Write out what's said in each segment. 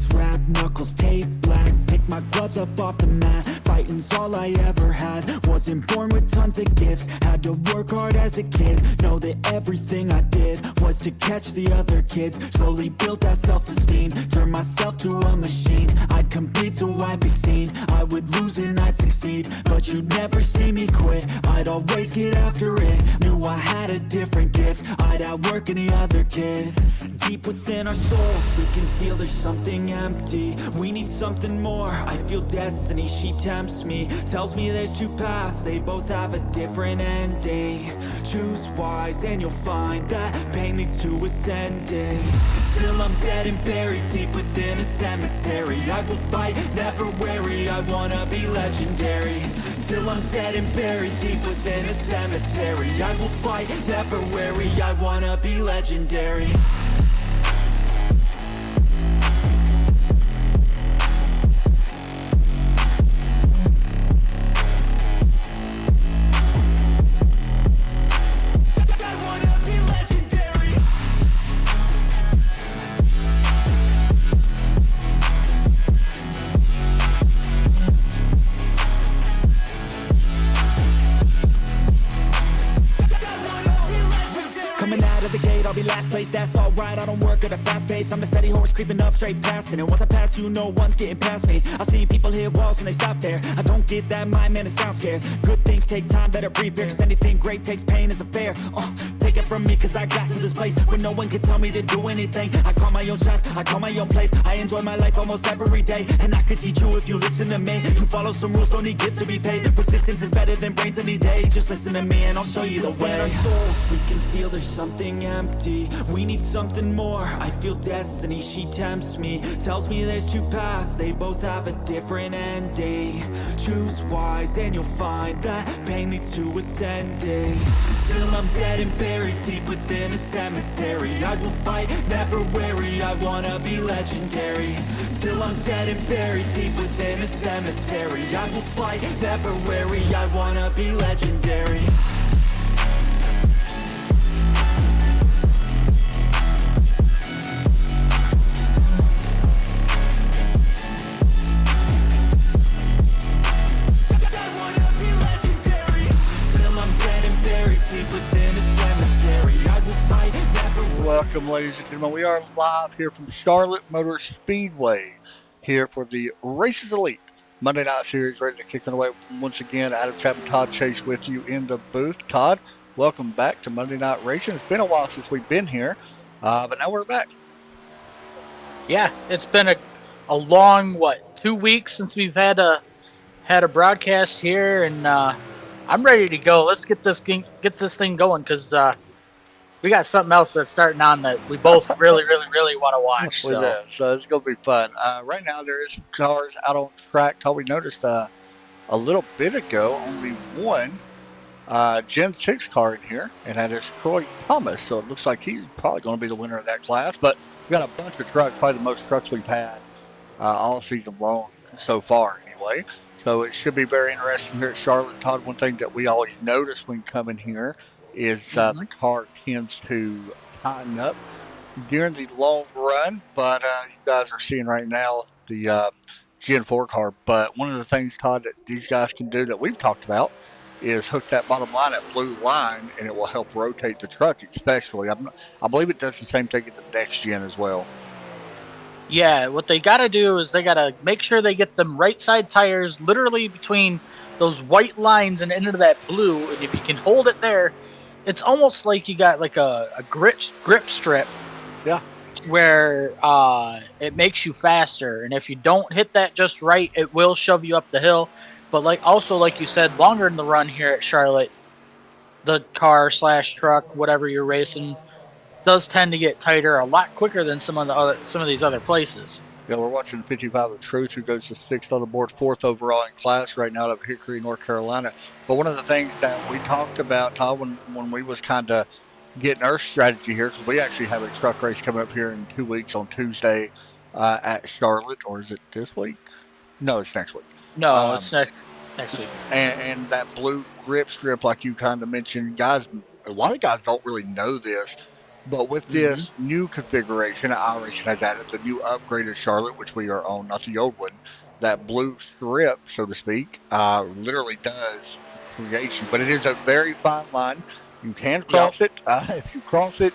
Tattoos, rap, knuckles, tape black. Pick my gloves up off the mat. Fighting's all I ever had. Wasn't born with tons of gifts. Had to work hard as a kid. Know that everything I did was to catch the other kids. Slowly built that self-esteem. Turned myself to a machine. I'd compete so I'd be seen. I would lose and I'd succeed, but you'd never see me quit. I'd always get after it. Knew I had a different gift. I'd outwork any other kid. Deep within our souls, we can feel there's something empty. We need something more. I feel destiny, she tempts me. Tells me there's two paths, they both have a different ending. Choose wise and you'll find that pain leads to ascending. Till I'm dead and buried deep within a cemetery, I will fight, never weary, I wanna be legendary. Till I'm dead and buried deep within a cemetery, I will fight, never weary, I wanna be legendary. Last place, that's alright, I don't work at a fast pace. I'm the steady horse creeping up straight past it. And once I pass you, no one's getting past me. I've seen people hit walls and they stop there. I don't get that mind, man, it sounds scared. Good things take time, better prepare, cause anything great takes pain as a fair. Take it from me, cause I got to this place where no one can tell me to do anything. I call my own shots, I call my own place. I enjoy my life almost every day, and I could teach you if you listen to me. You follow some rules, don't need gifts to be paid. Persistence is better than brains any day. Just listen to me and I'll show you the way. Our souls, we can feel there's something empty. We need something more. I feel destiny, she tempts me. Tells me there's two paths, they both have a different ending. Choose wise and you'll find that pain leads to ascending. Till I'm dead and buried deep within a cemetery, I will fight, never weary, I wanna be legendary. Till I'm dead and buried deep within a cemetery, I will fight, never weary, I wanna be legendary. Welcome, ladies and gentlemen. We are live here from Charlotte Motor Speedway here for the Racers Elite Monday Night Series, ready to kick it away once again. Adam Chapman, Todd Chase with you in the booth. Todd, welcome back to Monday Night Racing. It's been a while since we've been here, but now we're back. Yeah, it's been a long, 2 weeks since we've had a broadcast here, and I'm ready to go. Let's get this thing going, because we got something else that's starting on that we both really want to watch. So it's going to be fun. Right now, there is some cars out on track. Todd, we noticed a little bit ago, only one Gen 6 car in here, and that is Troy Thomas. So it looks like he's probably going to be the winner of that class. But we got a bunch of trucks, probably the most trucks we've had all season long so far anyway. So it should be very interesting here at Charlotte. Todd, one thing that we always notice when coming here is the car tends to tighten up during the long run, but you guys are seeing right now the Gen 4 car. But one of the things, Todd, that these guys can do that we've talked about is hook that bottom line, that blue line, and it will help rotate the truck especially. I believe it does the same thing in the next gen as well. Yeah, what they got to do is they got to make sure they get them right side tires literally between those white lines and into that blue, and if you can hold it there, it's almost like you got like a grip strip. Yeah. Where it makes you faster, and if you don't hit that just right, it will shove you up the hill. But like you said, longer in the run here at Charlotte, the car / truck, whatever you're racing, does tend to get tighter a lot quicker than some of these other places. Yeah, we're watching 55 of Truth, who goes to 6th on the board, 4th overall in class right now out of Hickory, North Carolina. But one of the things that we talked about, Todd, when we was kind of getting our strategy here, because we actually have a truck race coming up here in 2 weeks on Tuesday at Charlotte, or is it this week? No, it's next week. No, it's next week. And that blue grip strip, like you kind of mentioned, guys, a lot of guys don't really know this. But with this new configuration, iRacing has added the new upgraded Charlotte, which we are on, not the old one. That blue strip, so to speak, literally does create you. But it is a very fine line. You can cross it. If you cross it,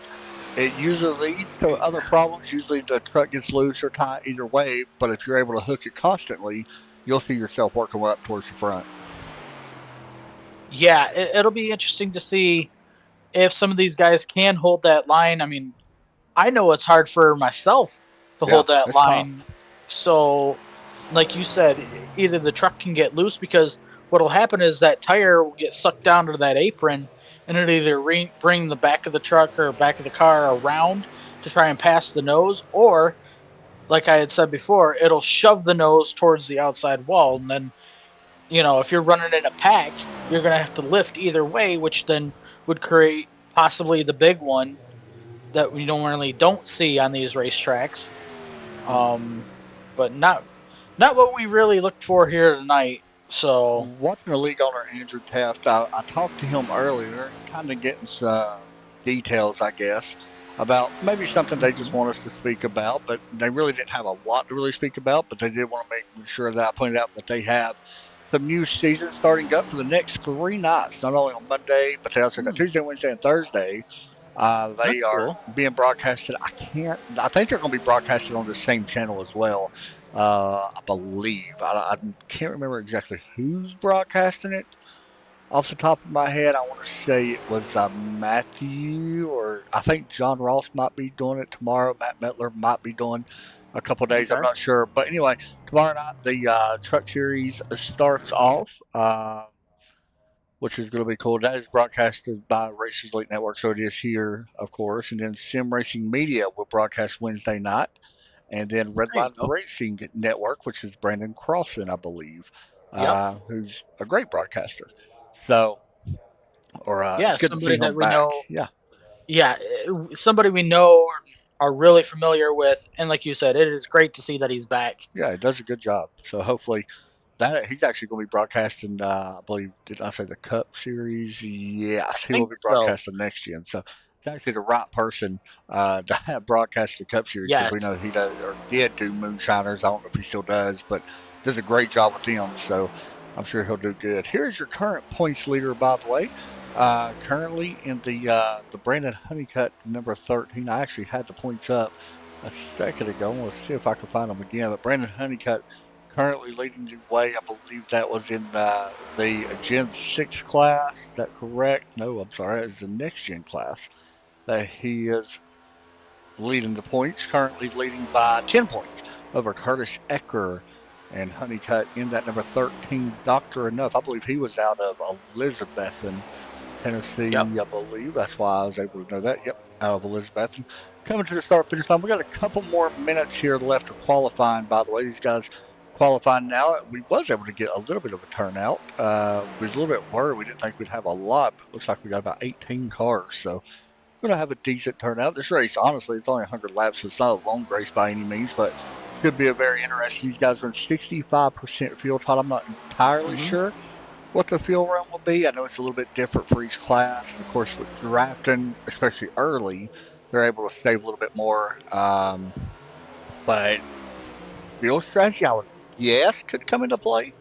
it usually leads to other problems. Usually the truck gets loose or tight either way. But if you're able to hook it constantly, you'll see yourself working up towards the front. Yeah, it'll be interesting to see if some of these guys can hold that line. I mean, I know it's hard for myself to hold that line. Tough. So, like you said, either the truck can get loose because what'll happen is that tire will get sucked down to that apron, and it'll either bring the back of the truck or back of the car around to try and pass the nose, or, like I had said before, it'll shove the nose towards the outside wall, and then, you know, if you're running in a pack, you're going to have to lift either way, which then would create possibly the big one that we normally don't see on these racetracks. But not what we really looked for here tonight. So watching the league owner Andrew Taft, I talked to him earlier, kind of getting some details, I guess, about maybe something they just want us to speak about, but they really didn't have a lot to really speak about, but they did want to make sure that I pointed out that they have some new season starting up for the next 3 nights, not only on Monday, but they also got Tuesday, Wednesday, and Thursday. They are being broadcasted. I think they're going to be broadcasted on the same channel as well. I believe. I can't remember exactly who's broadcasting it off the top of my head. I want to say it was Matthew, or I think John Ross might be doing it tomorrow. Matt Mettler might be doing a couple of days. I'm not sure. But anyway, tomorrow night the Truck Series starts off, which is going to be cool. That is broadcasted by Racers Elite Network, so it is here, of course. And then Sim Racing Media will broadcast Wednesday night. And then Redline Racing Network, which is Brandon Crossan, I believe, who's a great broadcaster. So, it's good to see him back. Somebody we know are really familiar with, and like you said, it is great to see that he's back. Yeah, he does a good job. So hopefully, he's actually going to be broadcasting. I believe, did I say the Cup Series? Yes, he will be broadcasting next year. So actually the right person to have broadcast the Cup Series, because we know he does or did do Moonshiners. I don't know if he still does, but does a great job with them, so I'm sure he'll do good. Here's your current points leader, by the way. Currently in the Brandon Honeycutt number 13. I actually had the points up a second ago. Let's see if I can find them again. But Brandon Honeycutt currently leading the way. I believe that was in the Gen 6 class. Is that correct? No, I'm sorry. It's the next gen class that he is leading the points, currently leading by 10 points over Curtis Ecker and Honeycutt in that number 13, Dr. Enough. I believe he was out of Elizabethton, Tennessee, I believe. That's why I was able to know that. Out of Elizabethton. Coming to the start-finish line. We got a couple more minutes here left of qualifying, by the way. These guys qualifying now. We was able to get a little bit of a turnout. We was a little bit worried. We didn't think we'd have a lot, but it looks like we got about 18 cars, so going to have a decent turnout. This race, honestly, it's only 100 laps, so it's not a long race by any means, but should be a very interesting. These guys run 65% fuel tide. I'm not entirely sure what the fuel run will be. I know it's a little bit different for each class, and of course with drafting, especially early, they're able to save a little bit more. But fuel strategy, I would guess, could come into play.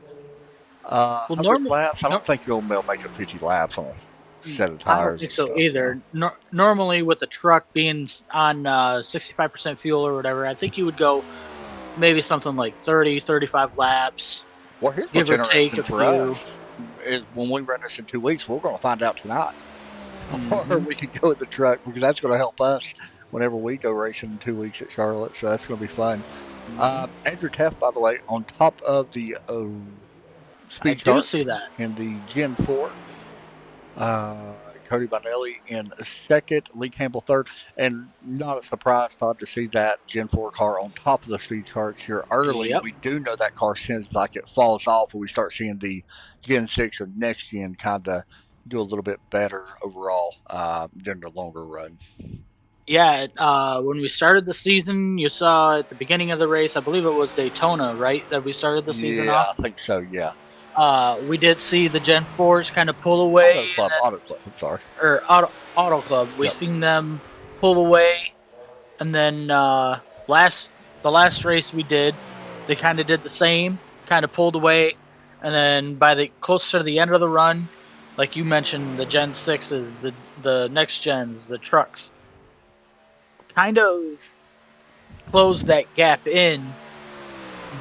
Normally, laps, I don't think you'll be able to make it 50 laps on set of tires. I don't think so either. Normally, with a truck being on 65% fuel or whatever, I think you would go maybe something like 30, 35 laps. Well, here's what's interesting for us is when we run this in 2 weeks, we're going to find out tonight how far we can go with the truck, because that's going to help us whenever we go racing in 2 weeks at Charlotte. So that's going to be fun. Andrew Taft, by the way, on top of the speed charts in the Gen 4. Cody Bonelli in second, Lee Campbell third, and not a surprise, Todd, to see that Gen 4 car on top of the speed charts here early. We do know that car tends like it falls off when we start seeing the Gen 6 or next gen kind of do a little bit better overall during the longer run. Yeah, when we started the season, you saw at the beginning of the race, I believe it was Daytona, right, that we started the season off? Yeah, I think so, yeah. We did see the Gen 4s kind of pull away. Auto Club, I'm sorry. Or Auto Club. We've seen them pull away, and then the last race we did, they kind of did the same, kind of pulled away, and then by the closer to the end of the run, like you mentioned, the Gen 6s, the next gens, the trucks, kind of closed that gap in,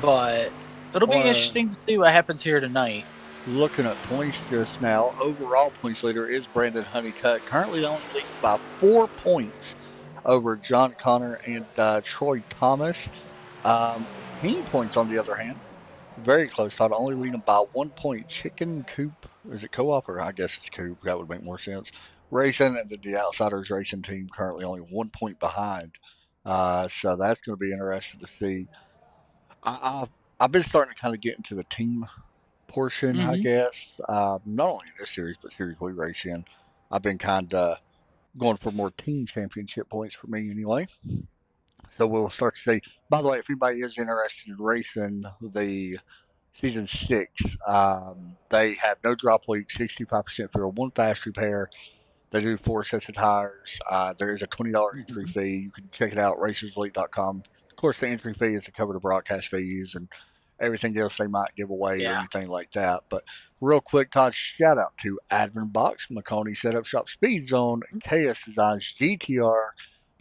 but it'll be interesting to see what happens here tonight. Looking at points just now, overall points leader is Brandon Honeycutt, currently only leading by 4 points over John Connor and Troy Thomas. Team points, on the other hand, very close title, only leading by 1 point. Chicken Coop, is it Co-op or I guess it's Coop? That would make more sense. Racing, and then the Outsiders Racing team currently only 1 point behind. So that's going to be interesting to see. I've been starting to kind of get into the team portion, I guess. Not only in this series, but series we race in. I've been kind of going for more team championship points for me anyway. So we'll start to see. By the way, if anybody is interested in racing the season 6, they have no drop league, 65% fuel, 1 fast repair. They do 4 sets of tires. There is a $20 entry fee. You can check it out, racerselite.com. Of course, the entry fee is to cover the broadcast fees and everything else they might give away or anything like that. But real quick, Todd, shout out to Admin Box, McConey Setup Shop, Speed Zone, KS Designs, GTR,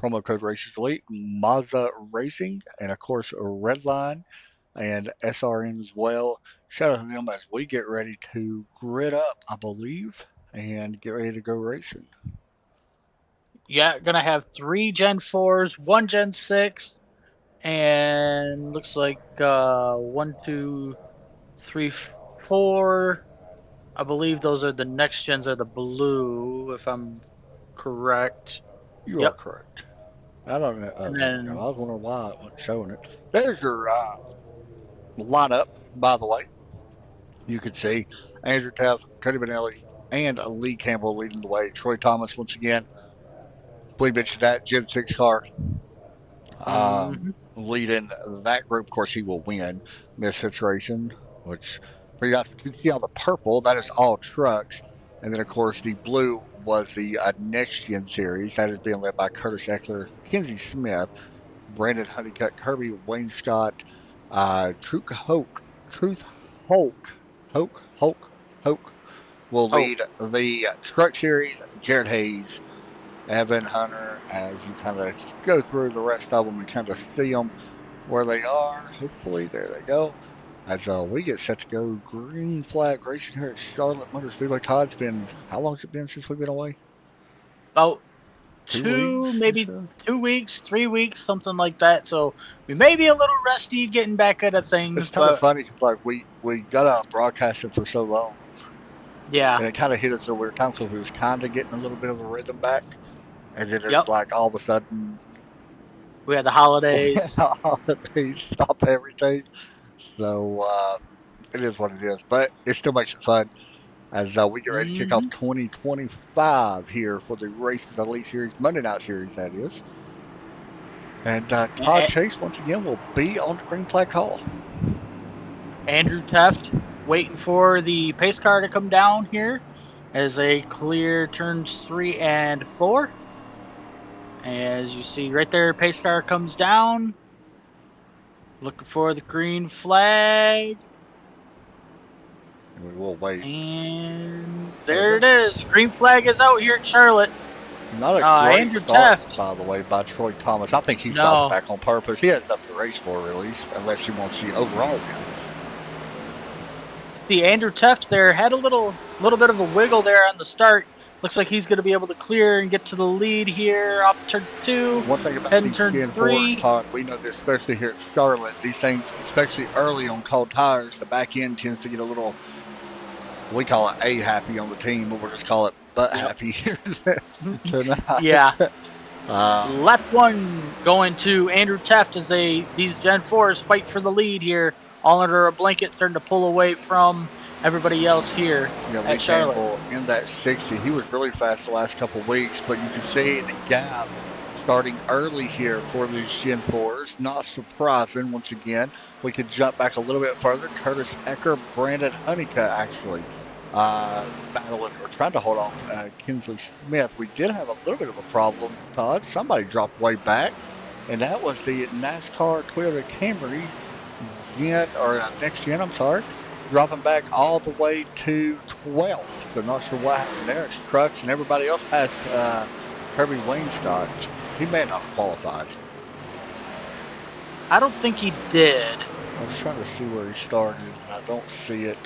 promo code Racers Elite, Mazda Racing, and of course Redline and SRN as well. Shout out to them as we get ready to grid up, I believe, and get ready to go racing. Yeah, gonna have 3 Gen 4s, 1 Gen 6, and looks like 1, 2, 3, 4. I believe those are the next gens are the blue, if I'm correct. You are correct. I don't know. I was wondering why it wasn't showing it. There's your lineup, by the way. You can see Andrew Teff, Cody Benelli, and Lee Campbell leading the way. Troy Thomas, once again, we mentioned that Gen 6 car leading that group. Of course, he will win Misfits Racing, which for you guys to see on the purple, that is all trucks. And then, of course, the blue was the Next Gen Series. That is being led by Curtis Eckler, Kenzie Smith, Brandon Honeycutt, Kirby, Wayne Scott, Truth Hulk will lead the Truck Series. Jared Hayes, Evan Hunter, as you kind of just go through the rest of them and kind of see them where they are. Hopefully, there they go. As we get set to go green flag racing here at Charlotte Motor Speedway. Todd, it's been, how long has it been since we've been away? About 2 maybe 2 weeks, 3 weeks, something like that. So we may be a little rusty getting back into things. It's kind of funny, like we got out broadcasting for so long. Yeah. And it kind of hit us at a weird time because we was kind of getting a little bit of a rhythm back. And then it's like all of a sudden. We had the holidays. Holidays stop everything. So it is what it is. But it still makes it fun as we get ready to kick off 2025 here for the Race of the Elite Series, Monday Night Series, that is. And Todd Chase, once again, will be on the green flag call. Andrew Teft waiting for the pace car to come down here as they clear turns 3 and 4. As you see right there, pace car comes down. Looking for the green flag. And we will wait. And there it is. Green flag is out here at Charlotte. Not a great Andrew start, Teft, by the way, by Troy Thomas. I think he's brought back on purpose. He has nothing to race for, at least, unless he wants the overall win. See, Andrew Teft there had a little bit of a wiggle there on the start. Looks like he's going to be able to clear and get to the lead here off turn 2. One thing about these turn 3. Todd, we know this, especially here at Charlotte, these things, especially early on cold tires, the back end tends to get a little, we call it A-happy on the team, but we'll just call it butt-happy here tonight. Yeah. Lap 1 going to Andrew Teft as these Gen 4s fight for the lead here, all under a blanket, starting to pull away from everybody else here at Charlotte. In that 60, he was really fast the last couple of weeks, but you can see the gap starting early here for these Gen 4s. Not surprising. Once again, we could jump back a little bit further. Curtis Ecker, Brandon Honeycutt actually battling or trying to hold off Kinsley Smith. We did have a little bit of a problem, Todd. Somebody dropped way back, and that was the NASCAR Toyota Camry next gen, I'm sorry, dropping back all the way to 12th. So not sure what happened there. It's Crux and everybody else passed Kirby Wainscott. He may not have qualified. I don't think he did. I was trying to see where he started, and I don't see it.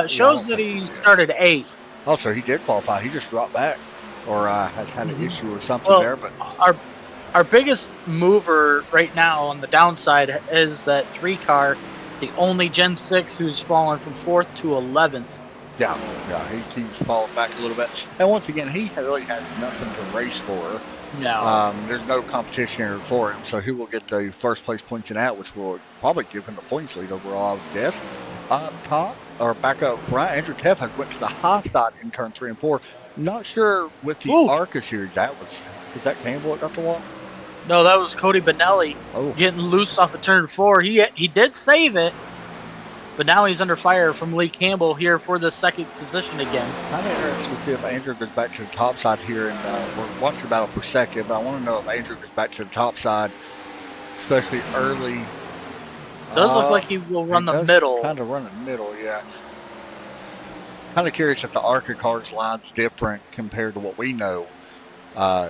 Shows that he started 8th. Oh, so he did qualify. He just dropped back, or has had an issue or something Well, there. But our biggest mover right now on the downside is that 3 car, the only Gen 6 who's fallen from 4th to 11th. yeah, he keeps falling back a little bit. And once again, he really has nothing to race for. No. There's no competition here for him, so he will get the first place points in out, which will probably give him the points lead overall, I guess. Up top, or back up front, Andrew Teff has went to the high side in turn 3 and 4. Not sure with the ARCA series, was that Campbell that got the walk? No, that was Cody Benelli getting loose off of turn 4. He did save it, but now he's under fire from Lee Campbell here for the 2nd position again. I'm interested to see if Andrew goes back to the top side here, and we're watching the battle for 2nd, but I want to know if Andrew goes back to the top side, especially early. Does look like he will run the middle. Kind of run the middle, yeah. Kind of curious if the ARCA car's line's different compared to what we know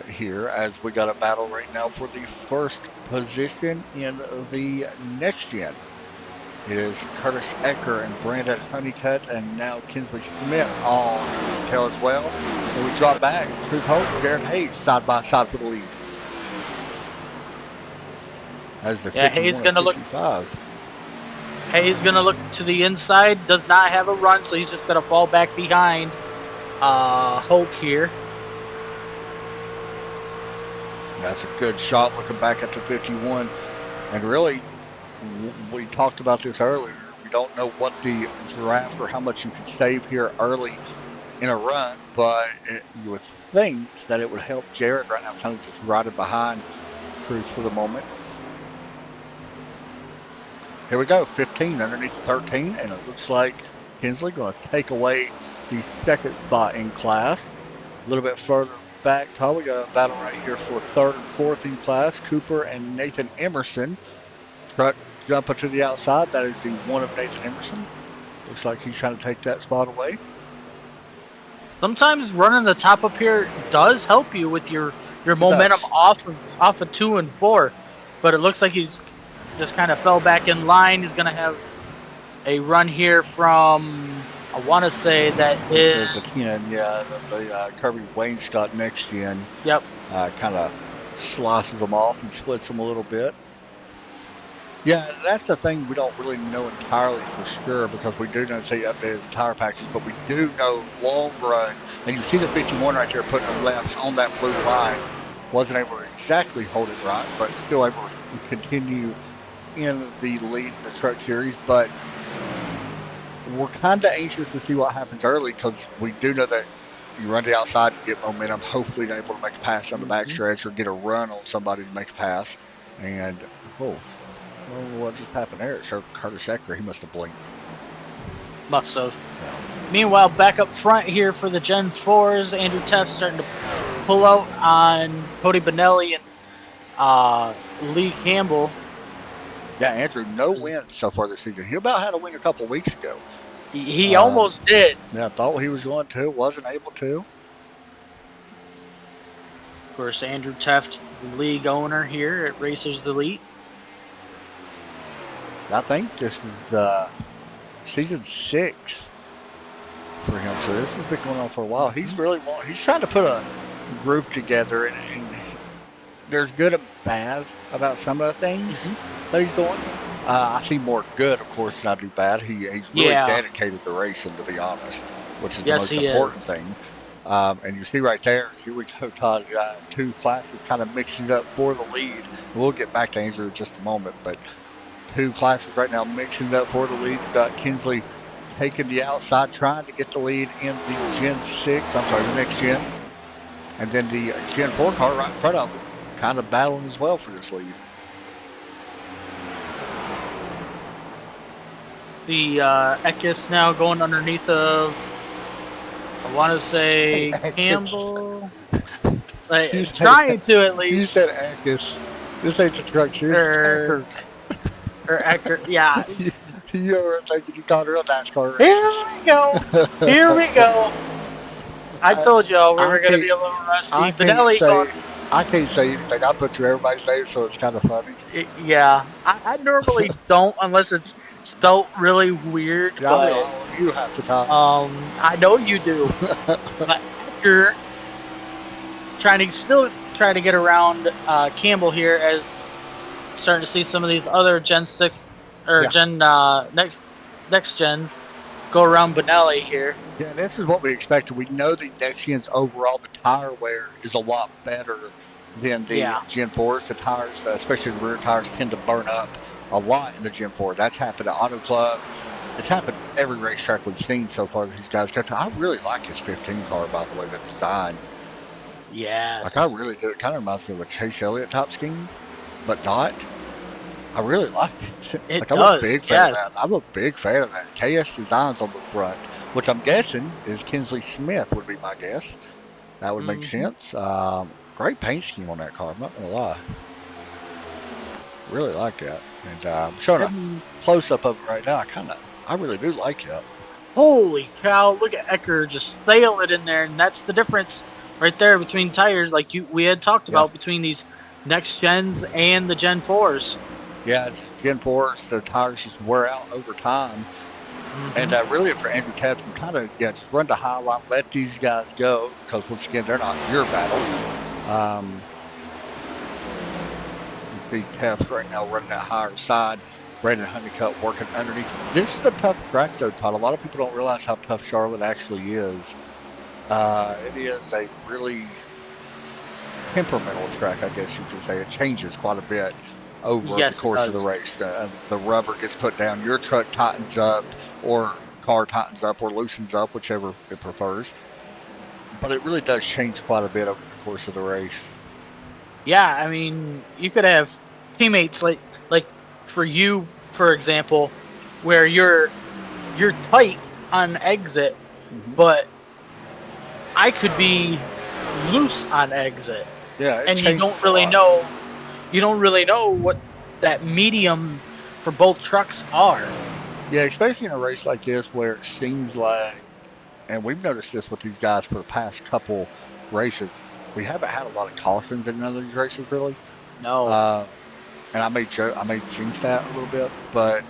here, as we got a battle right now for the first position in the next gen. It is Curtis Ecker and Brandon Honeycutt, and now Kinsley Smith on the tail as well. And we drop back. Truth Hope, Jared Hayes side by side for the lead. As the Hayes going to look. 55. Hayes going to look to the inside. Does not have a run, so he's just going to fall back behind Hoke here. That's a good shot looking back at the 51. And really, we talked about this earlier. We don't know what the draft or how much you can save here early in a run, but you would think that it would help Jared right now, kind of just riding behind Truth for the moment. Here we go, 15 underneath 13, and it looks like Kinsley going to take away the 2nd spot in class. A little bit further back, Todd, we got a battle right here for 3rd and 4th in class. Cooper and Nathan Emerson. Truck jumping to the outside. That is the one of Nathan Emerson. Looks like he's trying to take that spot away. Sometimes running the top up here does help you with your momentum off of 2 and 4, but it looks like he's just kind of fell back in line. He's going to have a run here from, I want to say that is the 10, yeah, the Kirby Wainscott next gen. Yep. Kind of slices them off and splits them a little bit. Yeah, that's the thing we don't really know entirely for sure, because we do know they updated the tire package, but we do know long run, and you see the 51 right there putting the lefts on that blue line. Wasn't able to exactly hold it right, but still able to continue in the lead in the truck series. But we're kind of anxious to see what happens early, because we do know that you run to the outside to get momentum, hopefully you're able to make a pass on the backstretch or get a run on somebody to make a pass. And, what just happened there? It showed Curtis Ecker. He must have blinked. Must have. Yeah. Meanwhile, back up front here for the Gen 4s, Andrew Teff starting to pull out on Cody Benelli and Lee Campbell. Yeah, Andrew, no wins so far this season. He about had a win a couple of weeks ago. He almost did. Yeah, I thought he was going to, wasn't able to. Of course, Andrew Teff, the league owner here at Racers Elite. I think this is season 6 for him, so this has been going on for a while. He's trying to put a group together, and there's good and bad about some of the things that he's doing. I see more good, of course, than I do bad. He's really dedicated to racing, to be honest, which is the most important thing. And you see right there, here we go, Todd, 2 classes kind of mixing it up for the lead. We'll get back to Andrew in just a moment, but 2 classes right now mixing it up for the lead. We've got Kinsley taking the outside, trying to get the lead in the Gen 6, the next gen. And then the Gen 4 car right in front of him, kind of battling as well for this lead. The Ekis now going underneath of I want to say Angus. Campbell. You Like, said- trying to at You least. said Angus. This ain't the truck. This is Or Eckert. Yeah. You ever thinking you caught real NASCAR Here races? we go. Here we go. I told y'all we I were going to can't- be a little rusty. I Benelli can't say anything. I butcher everybody's name, so it's kind of funny. Yeah. I normally don't unless it's spelt really weird. Yeah, But, I know you half the time. I know you do. But Ecker still trying to get around Campbell here as starting to see some of these other Gen 6 or Yeah. next gens go around Benelli here. Yeah, this is what we expected. We know the next gens overall, the tire wear is a lot better than the Gen 4s. The tires, especially the rear tires, tend to burn up a lot in the Gen 4. That's happened at Auto Club. It's happened at every racetrack we've seen so far that these guys go to. I really like his 15 car, by the way, the design. Yes. Like, I really do. It kind of reminds me of a Chase Elliott top scheme, but not. I really like it. It like, I'm does, a big fan of yes. that. I'm a big fan of that. KS Designs on the front, which I'm guessing is Kinsley Smith would be my guess. That would make sense. Great paint scheme on that car. I'm not going to lie. Really like that. And I'm showing a close-up of it right now. I really do like it. Holy cow, look at Ecker just sail it in there, and that's the difference right there between tires, like we had talked about, between these next gens and the Gen 4s. Yeah, Gen 4s, the tires just wear out over time. And really for Andrew Taft, you kind of just run the high line, let these guys go, because once again, they're not your battle. You see Taft right now running that higher side. Brandon Honeycutt working underneath. This is a tough track, though, Todd. A lot of people don't realize how tough Charlotte actually is. It is a really temperamental track, I guess you could say. It changes quite a bit over the course of the race. The rubber gets put down. Your truck tightens up, or car tightens up, or loosens up, whichever it prefers. But it really does change quite a bit over the course of the race. Yeah, I mean, you could have teammates like for you, for example, where you're tight on exit, but I could be loose on exit. Yeah, and you don't really know what that medium for both trucks are. Yeah, especially in a race like this where it seems like, and we've noticed this with these guys for the past couple races, we haven't had a lot of cautions in none of these races really. No. And I may jinx that a little bit, but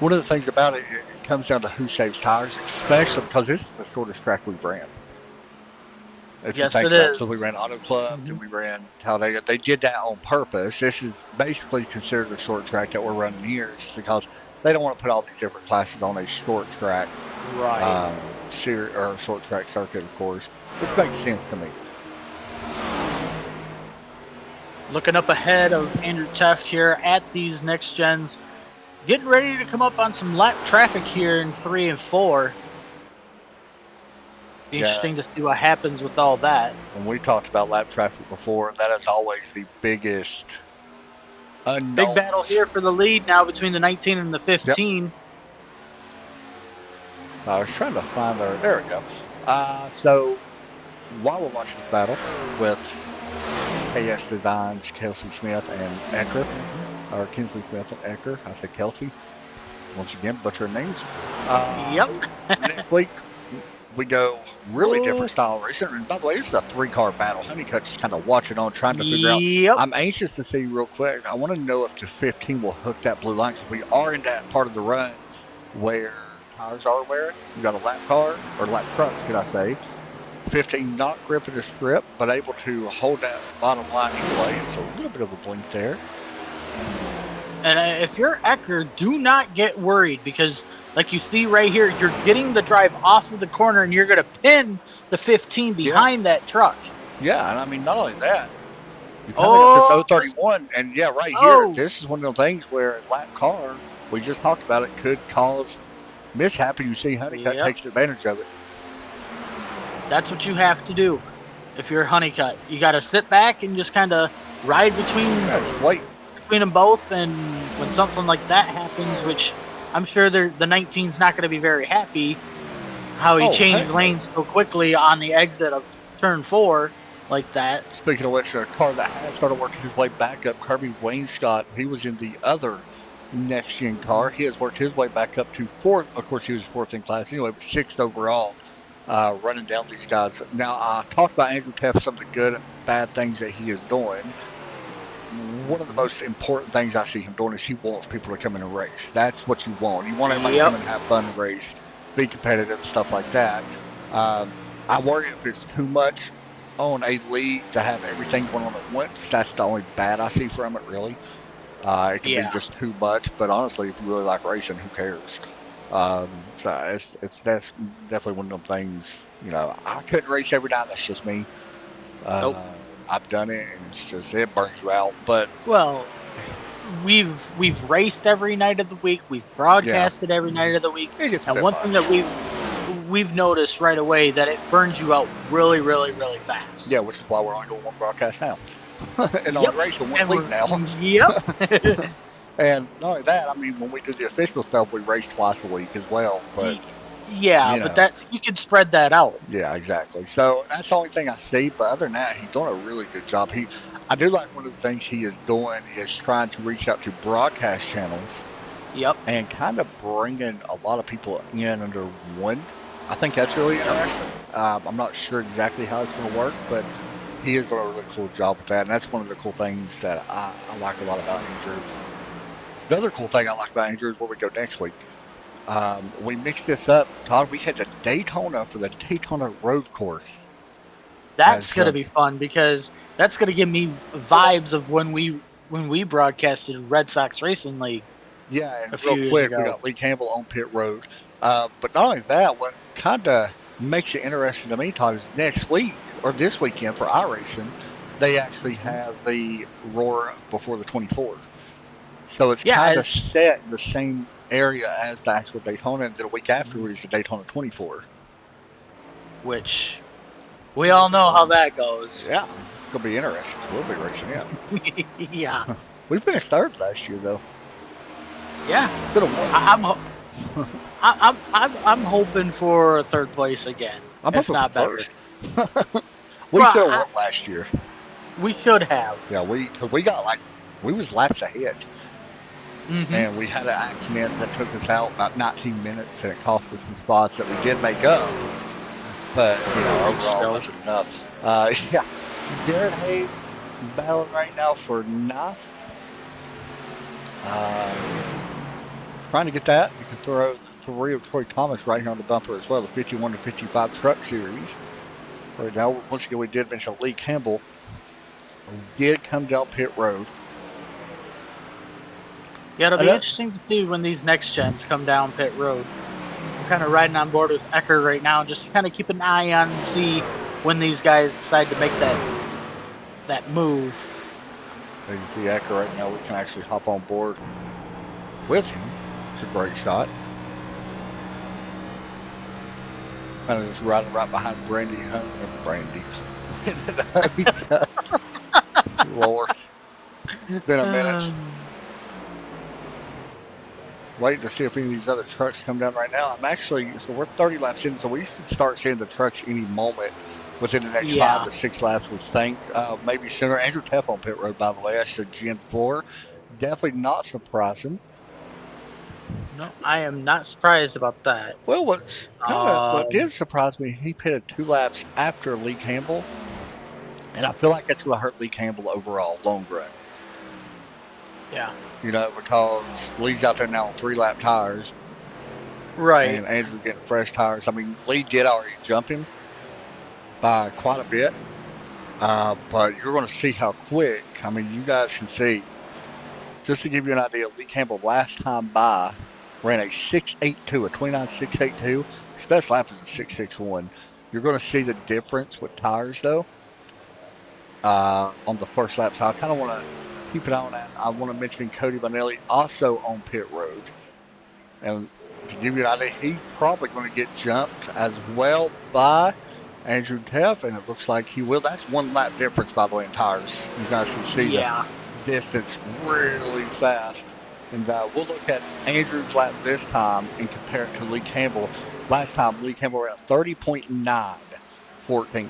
one of the things about it, it comes down to who saves tires, especially because this is the shortest track we've ran. If you think about it, so we ran Auto Club, then we ran Talladega. They did that on purpose. This is basically considered a short track that we're running here, just because they don't want to put all these different classes on a short track, right? Or short track circuit, of course, which makes sense to me. Looking up ahead of Andrew Taft here at these next gens, getting ready to come up on some lap traffic here in 3 and 4. Be interesting to see what happens with all that. When we talked about lap traffic before, that is always the biggest unknown. Big battle here for the lead now between the 19 and the 15. Yep. I was trying to find our. There we go. So while we're watching this battle with KS Designs, Kelsey Smith, and Ecker, or Kinsley Smith and Ecker, I said Kelsey. Once again, butchering names. Next week, we go really different style racing. And by the way, this is a 3-car battle. Honeycutt just kind of watching on, trying to figure out. I'm anxious to see real quick. I want to know if the 15 will hook that blue line. We are in that part of the run where tires are wearing. You got a lap car, or lap truck, should I say. 15 not gripping the strip, but able to hold that bottom line anyway. It's a little bit of a blink there. And if you're Ecker, do not get worried, because like you see right here, you're getting the drive off of the corner and you're going to pin the 15 behind that truck. Yeah, and I mean, not only that, you kind of got this 031, and right here, this is one of the things where a lap car, we just talked about it, could cause mishap, and you see Honeycutt taking advantage of it. That's what you have to do if you're Honeycutt. You got to sit back and just kind of ride between them both, and when something like that happens, which I'm sure the 19's not going to be very happy, how he Oh, changed heck. lanes so quickly on the exit of turn 4 like that. Speaking of which, a car that has started working his way back up, Kirby Wainscott, he was in the other next-gen car. He has worked his way back up to 4th. Of course, he was 4th in class anyway, but 6th overall, running down these guys. Now, I talked about Andrew Teff, some of the good and bad things that he is doing. One of the most important things I see him doing is he wants people to come in and race. That's what you want. You want everybody to come and have fun and race, be competitive, and stuff like that. I worry if it's too much on a league to have everything going on at once. That's the only bad I see from it, really. It can be just too much, but honestly, if you really like racing, who cares? So that's definitely one of them things. I couldn't race every night. That's just me. Nope. I've done it, and it's just it burns you out. But Well, we've raced every night of the week. We've broadcasted every night of the week. it gets a And bit one much. thing that we've noticed right away that it burns you out really, really, really fast. Yeah, which is why we're only doing one broadcast now, and Yep. only racing one And week now. Yep. And not only that, I mean, when we do the official stuff, we race twice a week as well. But yeah, you know. but that you can spread that out. yeah, exactly. So that's the only thing I see. But other than that, he's doing a really good job. I do like one of the things he is doing is trying to reach out to broadcast channels Yep. and kind of bringing a lot of people in under one. I think that's really interesting. I'm not sure exactly how it's going to work, but he is doing a really cool job with that. And that's one of the cool things that I like a lot about Andrew. The other cool thing I like about Andrew is where we go next week. We mixed this up, Todd. We had the Daytona for the Daytona Road Course. That's As, going to be fun because that's going to give me vibes of when we broadcasted Red Sox Racing League. Yeah, and a few real years quick, ago. we got Lee Campbell on pit road. But not only that, what kind of makes it interesting to me, Todd, is next week or this weekend for iRacing, they actually have the Roar before the 24. So it's kind of set in the same area as the actual Daytona, and then a week after is the Daytona 24. Which we all know how that goes. Yeah, it's gonna be interesting. We'll be racing in. Yeah. We finished third last year, though. Yeah. Could have won. I'm hoping for third place again. I'm if hoping not for better. first. We Well, should have won last year. We should have. Yeah, we got we was laps ahead. Mhm. And we had an accident that took us out about 19 minutes, and it cost us some spots that we did make up. But, overall, it wasn't enough. Yeah. Jared Hayes battling right now for 9th. Trying to get that. You can throw 3 of Troy Thomas right here on the bumper as well, the 51 to 55 Truck Series. Right now, once again, we did mention Lee Campbell. Did come down pit road. Yeah, it'll be interesting to see when these next gens come down pit road. I'm kind of riding on board with Ecker right now, just to kind of keep an eye on and see when these guys decide to make that move. You can see Ecker right now. We can actually hop on board with him. It's a great shot. Kind of just riding right behind Brandy. Lord. Been a minute. Waiting to see if any of these other trucks come down right now. So we're 30 laps in, so we should start seeing the trucks any moment within the next 5 to 6 laps, we think. Maybe sooner. Andrew Teff on pit road, by the way. I said Gen 4. Definitely not surprising. No, I am not surprised about that. Well, what did surprise me, he pitted 2 laps after Lee Campbell, and I feel like that's going to hurt Lee Campbell overall, long run. Yeah. Because Lee's out there now on 3-lap tires. Right. And Andrew getting fresh tires. I mean, Lee did already jump him by quite a bit. But you're going to see how quick. I mean, you guys can see. Just to give you an idea, Lee Campbell last time by ran a 6.82, a 29.682. His best lap is a 6.61. You're going to see the difference with tires, though, on the first lap. So I kind of want to keep an eye on that. I want to mention Cody Bonelli also on pit road. And to give you an idea, he's probably going to get jumped as well by Andrew Teff, and it looks like he will. That's 1 lap difference, by the way, in tires. You guys can see the distance really fast. And we'll look at Andrew's lap this time and compare it to Lee Campbell. Last time Lee Campbell ran a 30.914.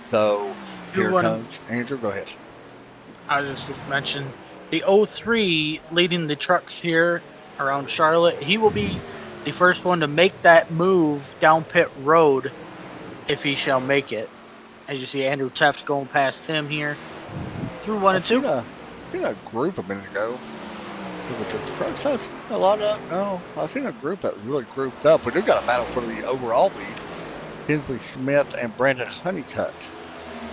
So here comes Andrew. Go ahead. I just mentioned the 03 leading the trucks here around Charlotte. He will be the first one to make that move down pit road if he shall make it. As you see, Andrew Teft going past him here through 1 and 2. I seen a group a minute ago. The trucks has a lot of. No, I've seen a group that was really grouped up. We do got a battle for the overall lead. Kinsley Smith and Brandon Honeycutt.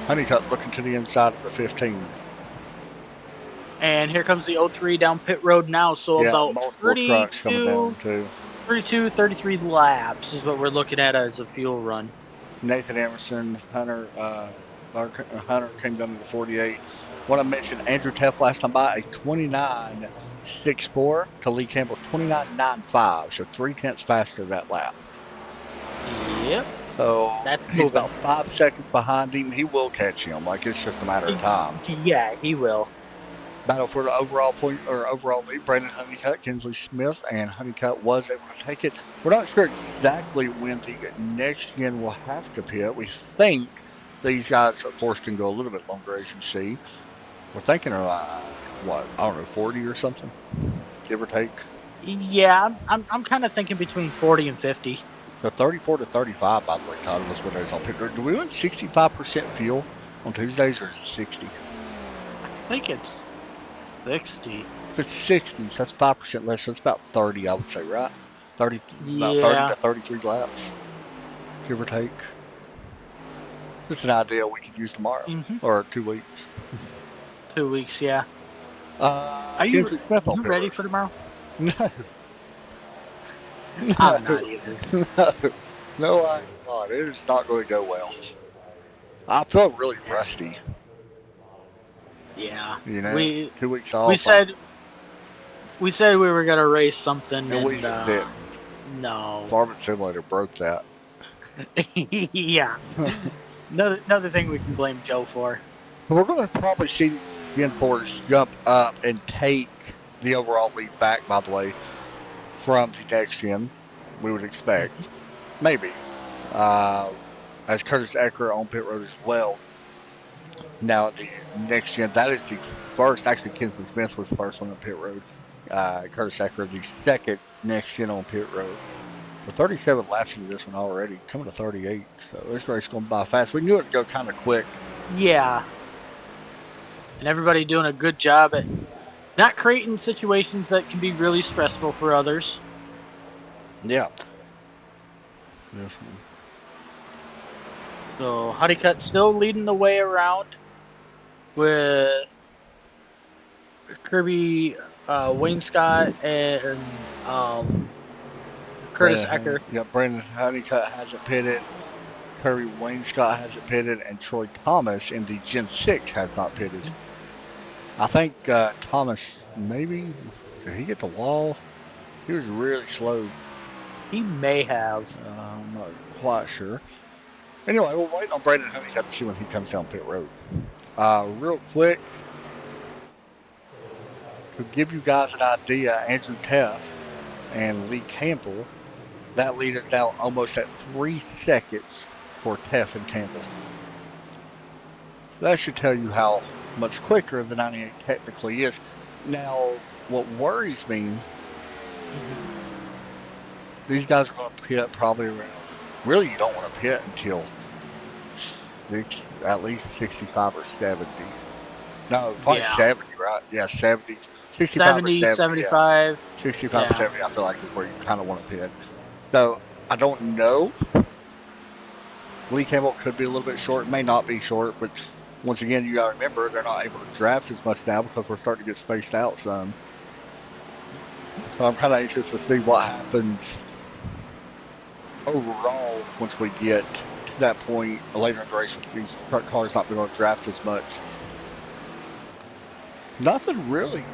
Honeycutt looking to the inside of the 15. And here comes the 03 down pit road now. So about 32, 33 laps is what we're looking at as a fuel run. Nathan Emerson, Hunter came down to the 48. Want to mention Andrew Teff last time by a 29.64 to Lee Campbell 29.95, so 3/10 faster that lap. Yep. So That's he's about 5 seconds behind him. He will catch him. Like, it's just a matter of time. Yeah, he will. Battle for the overall lead. Brandon Honeycutt, Kinsley Smith, and Honeycutt was able to take it. We're not sure exactly when the next gen will have to pit. We think these guys, of course, can go a little bit longer, as you see. We're thinking of, 40 or something, give or take. Yeah, I'm kind of thinking between 40 and 50. The 34 to 35, by the way, Todd, was what I was on pit. Do we win 65% fuel on Tuesdays, or is it 60? I think it's 60. If it's 60, so that's 5% less. So it's about 30, I would say, right? 30, about 30 to 33 laps, give or take. Just an idea we could use tomorrow or 2 weeks. 2 weeks, yeah. Are you ready for tomorrow? No. I'm not either. No, I'm not. It is not going to go well. I feel really rusty. Yeah. You know, 2 weeks off. We said we were gonna race something, and we just did. No. Farming Simulator broke that. Yeah. Another thing we can blame Joe for. We're going to probably see Gen Force jump up and take the overall lead back, by the way, from the next gen, we would expect. Maybe. As Curtis Ecker on pit road as well. Now, the next gen, that is the first. Actually, Kinsley Smith was the first one on pit road. Curtis Ecker, the second next gen on pit road. We're 37 laps into this one already, coming to 38. So this race is going by fast. We knew it would go kind of quick. Yeah. And everybody doing a good job at not creating situations that can be really stressful for others. Yeah. So Honeycutt still leading the way around with Kirby Wainscott and Curtis Ecker. Yeah, Brandon Honeycutt hasn't pitted. Kirby Wainscott hasn't pitted, and Troy Thomas in the Gen 6 has not pitted. I think Thomas, maybe, did he get the wall? He was really slow. He may have. I'm not quite sure. Anyway, we're waiting on Brandon Honeycutt to see when he comes down pit road. Real quick, to give you guys an idea, Andrew Teff and Lee Campbell, that lead is now almost at 3 seconds for Teff and Campbell. That should tell you how much quicker the 98 technically is. Now, what worries me, these guys are going to pit probably around, really you don't want to pit until at least 65 or 70. No, probably 70, right? Yeah, 70. 65 70, or 70, 75. Yeah. 65 or 70, I feel like is where you kind of want to pit. So, I don't know. Lee Campbell could be a little bit short, may not be short, but once again, you got to remember, they're not able to draft as much now because we're starting to get spaced out some. So I'm kind of anxious to see what happens overall once we get to that point later in the race with these truck cars not being able to draft as much. Nothing really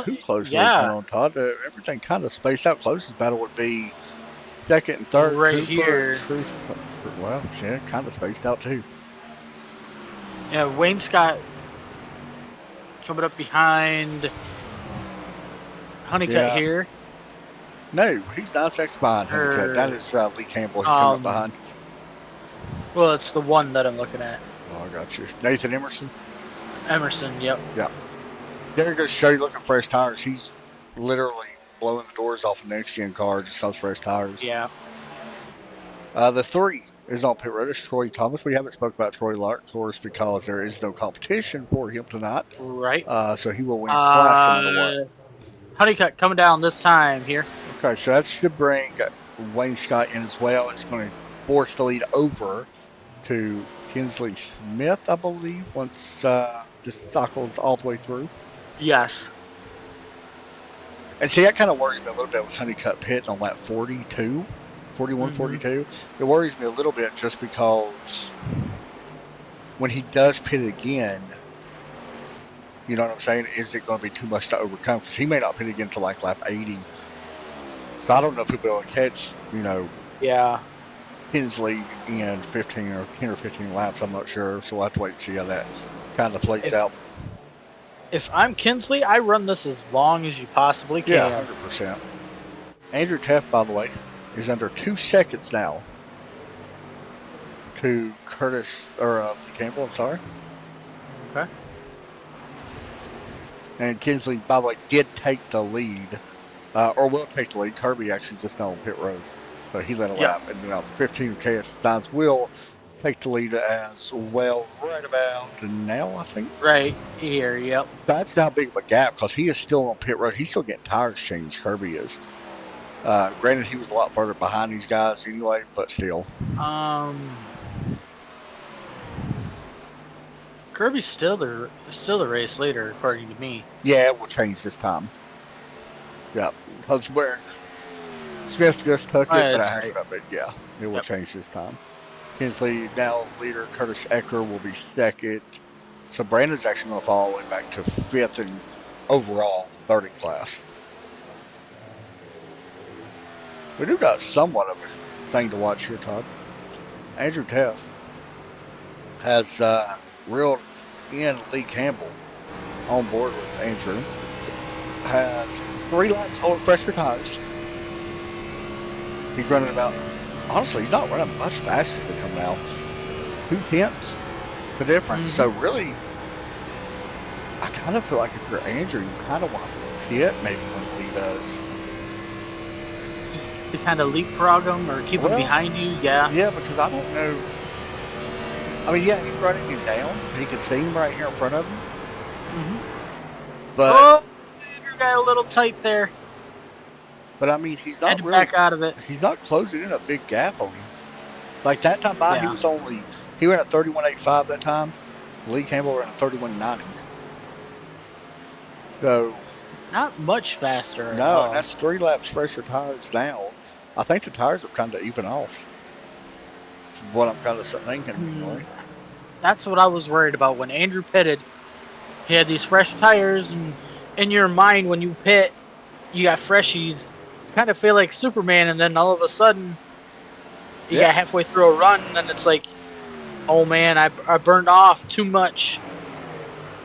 too close going on, Todd. Everything kind of spaced out. Closest battle would be second and third. Right here. Well, yeah, kind of spaced out too. Yeah, Wainscott coming up behind Honeycutt here. No, he's 9 seconds behind Honeycutt. That is Lee Campbell. He's coming up behind. Well, it's the one that I'm looking at. Oh, I got you. Nathan Emerson. Emerson, yep. Yeah. There goes Shady looking fresh tires. He's literally blowing the doors off a next-gen car just because fresh tires. Yeah. The 3 is on pit road. It's Troy Thomas. We haven't spoke about Troy Lark, of course, because there is no competition for him tonight. Right. So he will win class no matter what. Honeycutt coming down this time here. Okay, so that should bring Wayne Scott in as well. It's going to force the lead over to Kinsley Smith, I believe, once this cycles all the way through. Yes. And see, that kind of worries me a little bit with Honeycutt pitting on lap 41, 42. It worries me a little bit just because when he does pit again, you know what I'm saying? Is it going to be too much to overcome? Because he may not pit again until like lap 80. So I don't know if he'll be able to catch, Yeah. Kinsley in 10 or 15 laps. I'm not sure. So we'll have to wait and see how that kind of plays out. If I'm Kinsley, I run this as long as you possibly can. Yeah, 100%. Andrew Teff, by the way, is under 2 seconds now to Campbell, I'm sorry. Okay. And Kinsley, by the way, did take the lead, or will take the lead. Kirby actually just now on pit road. So he led a lap. And now the 15 KS Signs will take the lead as well right about now, I think. Right here, yep. That's not big of a gap because he is still on pit road. He's still getting tires changed, Kirby is. Granted, he was a lot further behind these guys anyway, but still. Kirby's still the race leader, according to me. Yeah, it will change this time. Yeah, because where Smith just took it, but I have it. Yeah, it will change this time. Kinsley now leader. Curtis Ecker will be second. So Brandon's actually going to fall all the way back to 5th in overall 30 class. We do got somewhat of a thing to watch here, Todd. Andrew Teff has reeled in Lee Campbell on board with Andrew. Has 3 laps holding fresher tires. He's running about, honestly, he's not running much faster than him now. 2/10 the difference. So really, I kind of feel like if you're Andrew, you kind of want to hit maybe when Lee does. To kind of leapfrog him or keep him behind you, yeah. Yeah, because I don't know. I mean, yeah, he's running him down. He can see him right here in front of him. But Andrew got a little tight there. But I mean, he's not really back out of it. He's not closing in a big gap on him. Like that time by, he ran at 31.85 that time. Lee Campbell ran at 31.90. So not much faster. No, and that's 3 laps fresher tires now. I think the tires have kind of even off. That's what I'm kind of thinking. Anyway. That's what I was worried about when Andrew pitted. He had these fresh tires, and in your mind, when you pit, you got freshies. You kind of feel like Superman, and then all of a sudden, you got halfway through a run, and it's like, oh man, I burned off too much.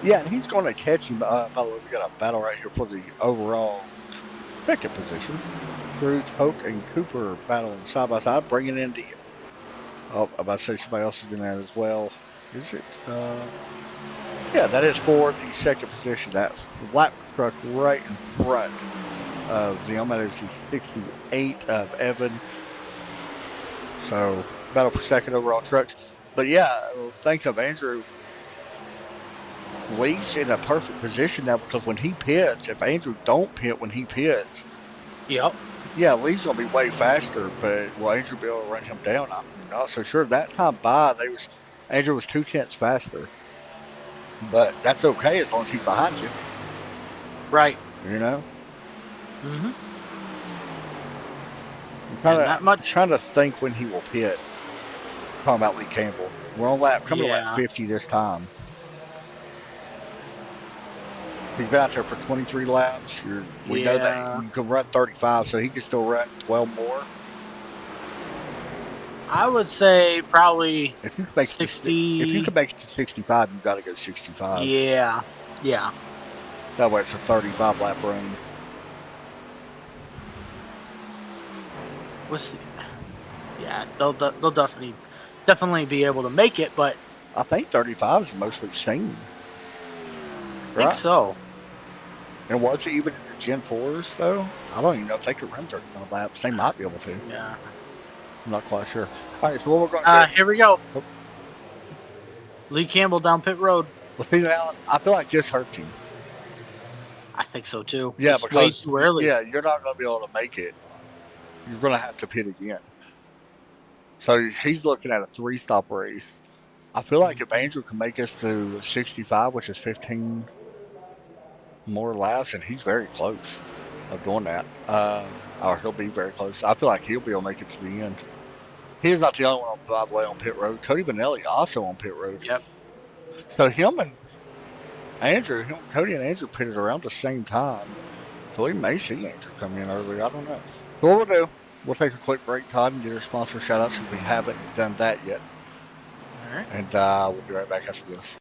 Yeah, and he's going to catch him. By the way, we got a battle right here for the overall second position. Cruz, Hoke, and Cooper battling side by side, bringing in the. Oh, I'm about to say somebody else is in there as well. Is it? Yeah, that is for the second position. That lap truck right in front of them. That is the 68 of Evan. So, battle for second overall trucks. But yeah, thinking of Andrew, Lee's in a perfect position now because when he pits, if Andrew don't pit when he pits, yeah, Lee's gonna be way faster. But will Andrew be able to run him down? I'm not so sure. That time by, Andrew was 2/10 faster, but that's okay as long as he's behind you. Right. You know. I'm trying to think when he will pit. Talking about Lee Campbell, we're on coming to lap 50 this time. He's been out there for 23 laps. We know that you can run 35, so he can still run 12 more. I would say probably if you can make 60. If you can make it to 65, you've got to go 65. Yeah. That way it's a 35 lap run. Yeah, they'll definitely be able to make it, but I think 35 is the most we've seen. I think so. And was it even in the Gen 4s, though? I don't even know if they could run 35 laps. They might be able to. Yeah. I'm not quite sure. All right, so what we're going to do... Here we go. Oh. Lee Campbell down pit road. Well, see, Alan, I feel like this hurts him. I think so, too. Yeah, it's because... way too early. Yeah, you're not going to be able to make it. You're going to have to pit again. So he's looking at a 3-stop race. I feel like if Andrew can make us to 65, which is 15 more laps, and he's very close of doing that, or he'll be very close. I feel like he'll be able to make it to the end. He's not the only one, by the way, on pit road. Cody Benelli also on pit road. Yep. So him and Andrew, Cody and Andrew pitted around the same time. So we may see Andrew come in early. I don't know. So what we'll do, we'll take a quick break, Todd, and get our sponsor shout outs because we haven't done that yet. All right. And we'll be right back after this.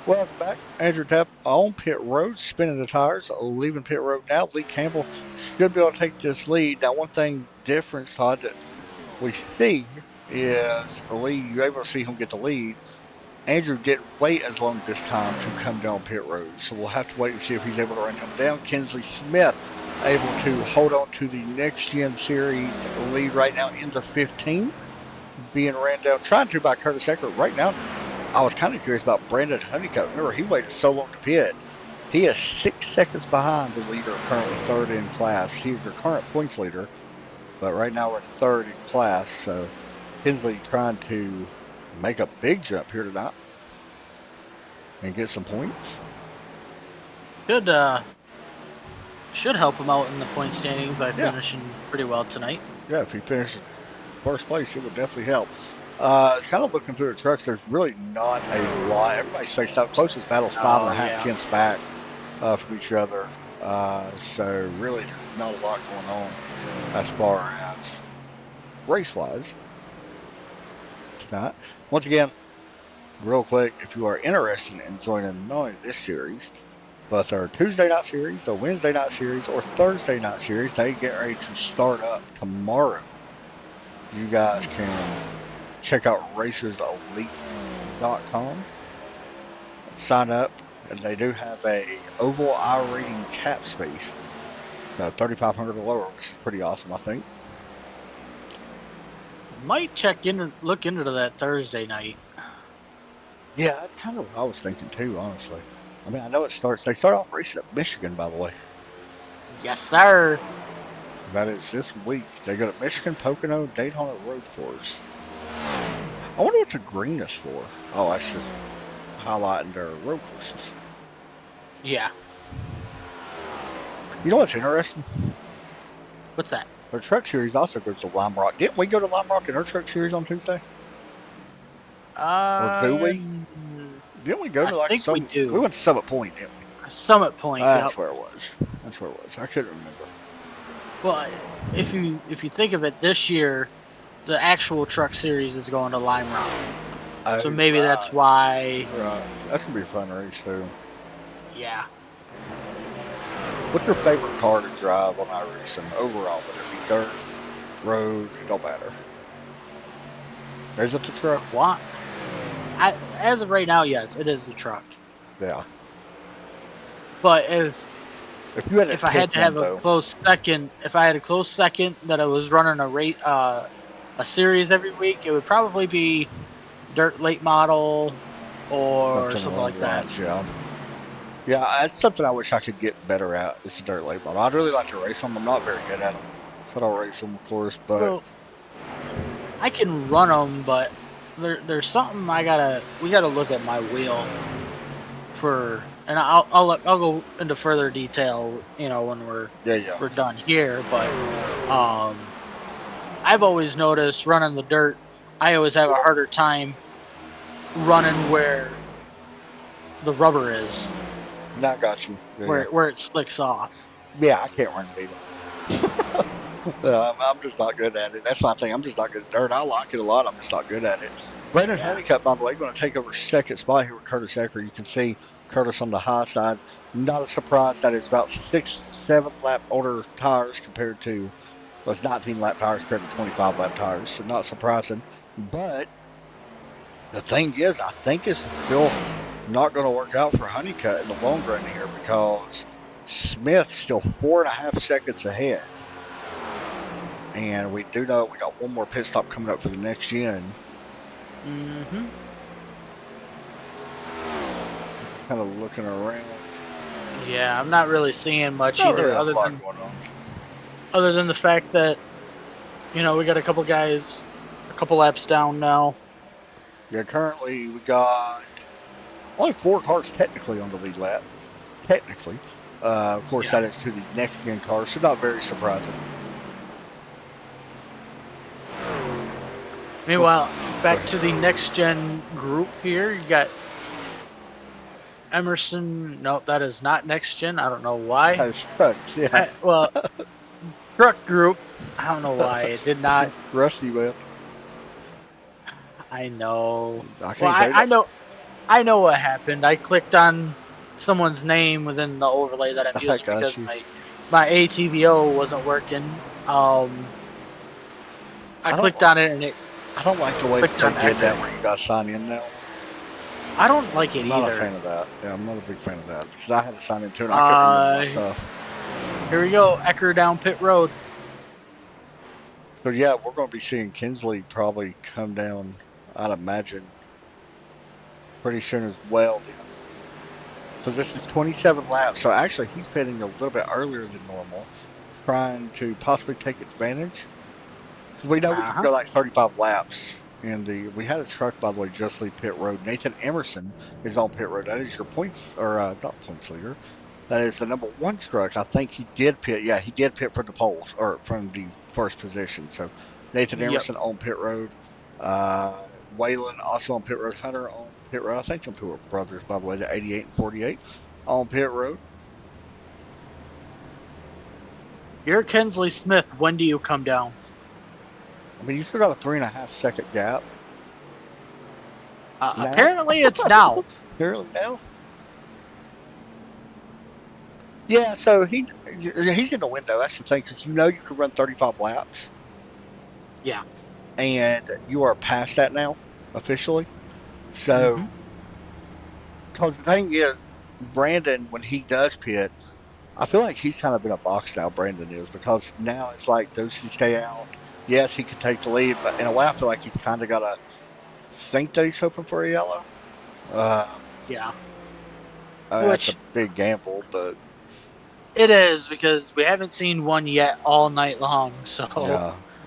Welcome back. Andrew Taft on pit road, spinning the tires, leaving pit road now. Lee Campbell should be able to take this lead. Now, one thing difference, Todd, that we see is Lee, you're able to see him get the lead. Andrew didn't wait as long this time to come down pit road, so we'll have to wait and see if he's able to run him down. Kinsley Smith able to hold on to the Next Gen Series lead right now in the 15, being ran down, trying to by Curtis Eckert right now. I was kind of curious about Brandon Honeycutt. Remember, he waited so long to pit. He is 6 seconds behind the leader, currently third in class. He's your current points leader, but right now we're third in class. So Kinsley trying to make a big jump here tonight and get some points. Should help him out in the point standing by finishing pretty well tonight. Yeah, if he finishes first place, it would definitely help. Kind of looking through the trucks, there's really not a lot. Everybody's spaced out. Closest battle's 5.5 tenths back from each other. So really, there's not a lot going on as far as race-wise tonight. Once again, real quick, if you are interested in joining not only this series, but our Tuesday night series, the Wednesday night series, or Thursday night series, they get ready to start up tomorrow. You guys can check out racerselite.com, sign up, and they do have a oval I rating cap space, 3,500 or lower, which is pretty awesome, I think. Might look into that Thursday night. Yeah, that's kind of what I was thinking too, honestly. I mean, I know they start off racing at Michigan, by the way. Yes, sir. That is this week. They go to Michigan, Pocono, Daytona Road Course. I wonder what the green is for. Oh, that's just highlighting their road courses. Yeah. You know what's interesting? What's that? Their truck series also goes to Lime Rock. Didn't we go to Lime Rock in our truck series on Tuesday? Or do we? Didn't we go to I think we do. We went to Summit Point, didn't we? Summit Point. That's where it was. That's where it was. I couldn't remember. Well, if you think of it, this year, the actual truck series is going to Lime Rock. So maybe that's why. Right. That's going to be a fun race, too. Yeah. What's your favorite car to drive on iRacing overall? Whether it be dirt, road, it don't matter. Is it the truck? What? As of right now, yes, it is the truck. Yeah. But if I had to have a close second, that I was running a series every week, it would probably be dirt late model or something along like the that. lines, yeah. Yeah, that's something I wish I could get better at. Is the dirt late model. I'd really like to race them. I'm not very good at them, so I'll race them, of course. But Well, I can run them, but there's something we gotta look at my wheel for, and I'll go into further detail, when we're yeah. done here. But I've always noticed running the dirt, I always have a harder time running where the rubber is, Now I got you. Yeah, where it slicks off. yeah, I can't run it either. I'm just not good at it. That's my thing. I'm just not good at dirt. I like it a lot. I'm just not good at it. Brandon Honeycutt, by the way, going to take over second spot here with Curtis Ecker. You can see Curtis on the high side. Not a surprise that it's about 6-7 lap older tires compared to, well, it's 19 lap tires compared to 25 lap tires. So not surprising. But the thing is, I think it's still not going to work out for Honeycutt in the long run here because Smith's still 4.5 seconds ahead. And we do know we got one more pit stop coming up for the next gen. Mm-hmm. Kind of looking around. Yeah, I'm not really seeing much Not either, really a other lot than going on. the fact that we got a couple guys a couple laps down now. Yeah, currently we got only 4 cars technically on the lead lap. Technically. Of course, Yeah. that is to the next gen car, so not very surprising. Meanwhile, back to the next gen group here. You got Emerson. No, that is not next gen. I don't know why. That's trucks, yeah. Well, truck group. I don't know why it did not. Rusty, man. I know. I can't Well, say I that. know. I know what happened. I clicked on someone's name within the overlay that I'm I using got because you. my ATVO wasn't working. I don't clicked on it and it. I don't like the way that Clicked they on did that Ecker. where you got to sign in now. I don't like it I'm not a either. fan of that. Yeah, I'm not a big fan of that. Because I had to sign in too and I couldn't remember my stuff. Here we go, Ecker down pit road. So yeah, we're going to be seeing Kinsley probably come down, I'd imagine, pretty soon as well. So this is 27 laps. So actually, he's pitting a little bit earlier than normal, trying to possibly take advantage. 'Cause we know we can go like 35 laps. And we had a truck, by the way, just leave pit road. Nathan Emerson is on pit road. That is your points, or not points leader. That is the number 1 truck. I think he did pit. Yeah, he did pit from the poles or from the first position. So Nathan Yep. Emerson on pit road. Waylon also on pit road. Hunter on pit road. I think them 2 are brothers, by the way, the 88 and 48 on pit road. You're Kinsley Smith. When do you come down? I mean, you still got a 3.5 second gap. Now? Apparently, it's now. Apparently now. Yeah, so he's in the window. That's the thing, because you know you can run 35 laps. Yeah. And you are past that now, officially. So, because the thing is, Brandon, when he does pit, I feel like he's kind of in a box now, Brandon is, because now it's like, does he stay out? Yes, he can take the lead, but in a way, I feel like he's kind of got to think that he's hoping for a yellow. Yeah. That's a big gamble, but It is, because we haven't seen one yet all night long. So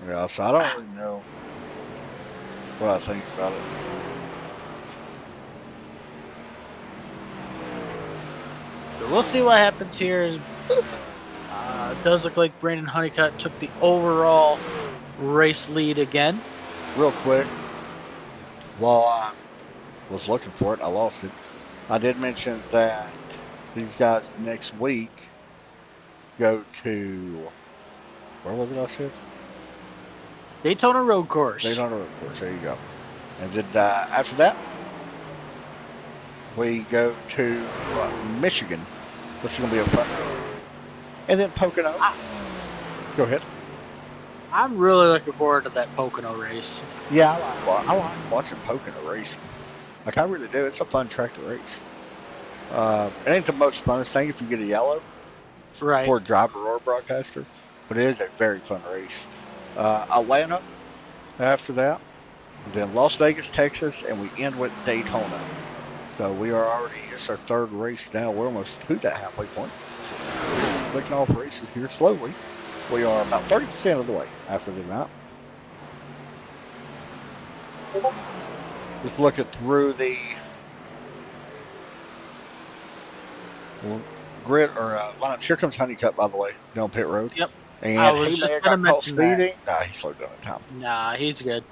yeah. So I don't really know what I think about it. we'll see what happens here. It does look like Brandon Honeycutt took the overall race lead again. Real quick, while I was looking for it, I lost it. I did mention that these guys next week go to, where was it I said? Daytona Road Course. Daytona Road Course, there you go. And then after that, we go to Michigan, which is going to be a fun. And then Pocono. Go ahead. I'm really looking forward to that Pocono race. Yeah, I like watching Pocono racing. Like, I really do. It's a fun track to race. It ain't the most funnest thing if you get a yellow Right. for a driver or a broadcaster, but it is a very fun race. Atlanta after that. then Las Vegas, Texas, and we end with Daytona. So we are already, it's our third race now. We're almost to that halfway point. Looking off races here slowly. We are about 30% of the way after the amount. Just looking through the grid or lineup. Here comes Honeycutt, by the way, down pit road. Yep. And I was he just may have gonna got caught mention that. speeding. Nah, he slowed down at time. Nah, he's good.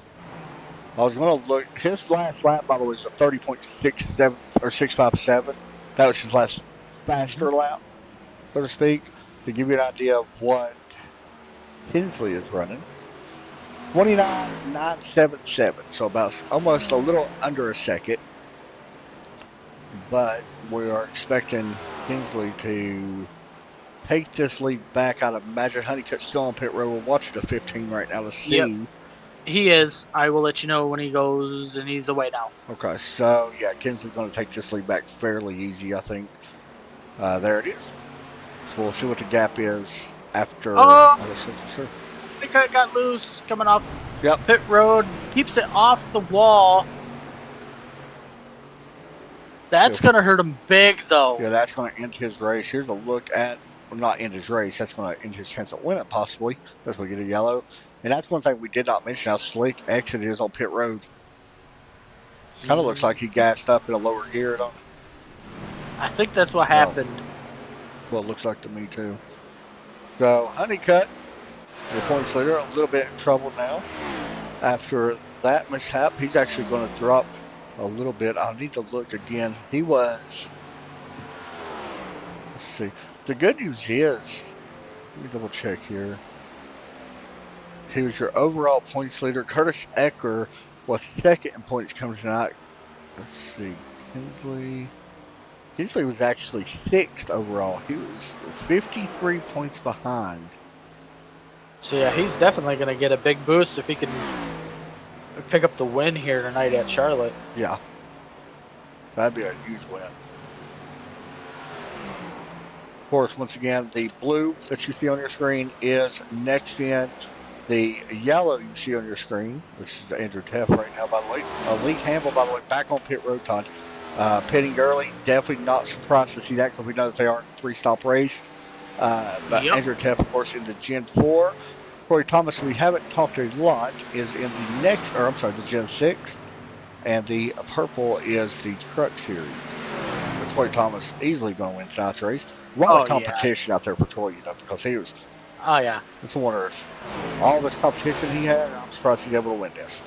I was going to look. His last lap, by the way, was a 30.67 or 657. That was his last faster lap, so to speak, to give you an idea of what Kinsley is running. 29.977, so about almost a little under a second. But we are expecting Kinsley to take this lead back. I'd imagine Honeycutt still on pit road. We're watching the 15 right now to see. Yep. He is. I will let you know when he goes, and he's away now. Okay, so yeah, Kinsley's going to take this lead back fairly easy, I think. There it is. So we'll see what the gap is after. Oh! I think I got loose coming off Yep. pit road. Keeps it off the wall. That's going to hurt him big, though. Yeah, that's going to end his race. Here's a look at, well, not end his race. That's going to end his chance of winning, possibly. That's when we get a yellow. And that's one thing we did not mention, how slick exit is on pit road. Kind of looks like he gassed up in a lower gear. I think that's what happened. Well, it looks like to me, too. So, Honeycutt, the points leader, a little bit in trouble now. After that mishap, he's actually going to drop a little bit. I'll need to look again. He was, let's see. The good news is, let me double check here. He was your overall points leader. Curtis Ecker was second in points coming tonight. Let's see. Kinsley was actually sixth overall. He was 53 points behind. So, yeah, he's definitely going to get a big boost if he can pick up the win here tonight at Charlotte. Yeah. That'd be a huge win. Of course, once again, the blue that you see on your screen is next in. The yellow you see on your screen, which is Andrew Teff right now, by the way. Lee Campbell, by the way, back on pit road, Todd. Pitting early. Definitely not surprised to see that because we know that they are a three-stop race. But Yep. Andrew Teff, of course, in the Gen 4. Corey Thomas, we haven't talked a lot, is in the next, or I'm sorry, the Gen 6. And the purple is the Truck Series. But Troy Thomas easily going to win tonight's race. A lot of competition out there for Troy, you know, because he was. Oh, yeah. It's a wonder if all this competition he had, I'm surprised he's able to win this.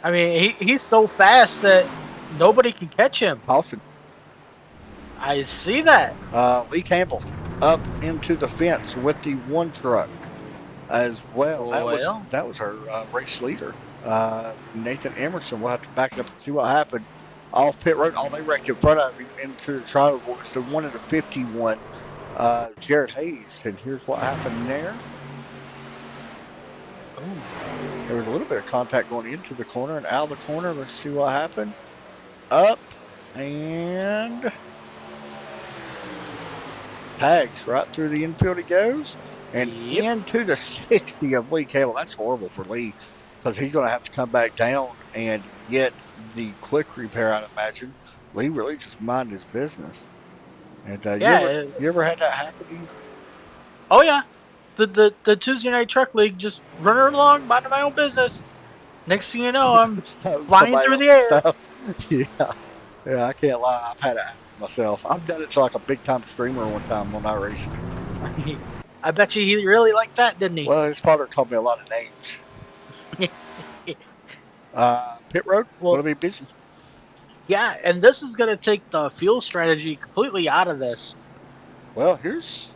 I mean, he's so fast that nobody can catch him. Austin. I see that. Lee Campbell up into the fence with the one truck as well. That was her race leader. Nathan Emerson. We'll have to back it up and see what happened. Off pit road, all they wrecked in front of him into the trial was the 1 of the 51, Jared Hayes. And here's what happened there. Ooh. There was a little bit of contact going into the corner and out of the corner. Let's see what happened. Up and tags right through the infield he goes. And into the 60 of Lee Campbell. That's horrible for Lee because he's going to have to come back down and get the quick repair, I'd imagine. Lee really just minded his business. And you ever had that happen to you? Oh, yeah. The Tuesday Night Truck League, just running along, minding my own business. Next thing you know, I'm flying through the air. Yeah, I can't lie. I've had it happen myself. I've done it to like a big-time streamer one time when I raced. I bet you he really liked that, didn't he? Well, his father called me a lot of names. Pit road, going to be busy. Yeah, and this is going to take the fuel strategy completely out of this. Well, here's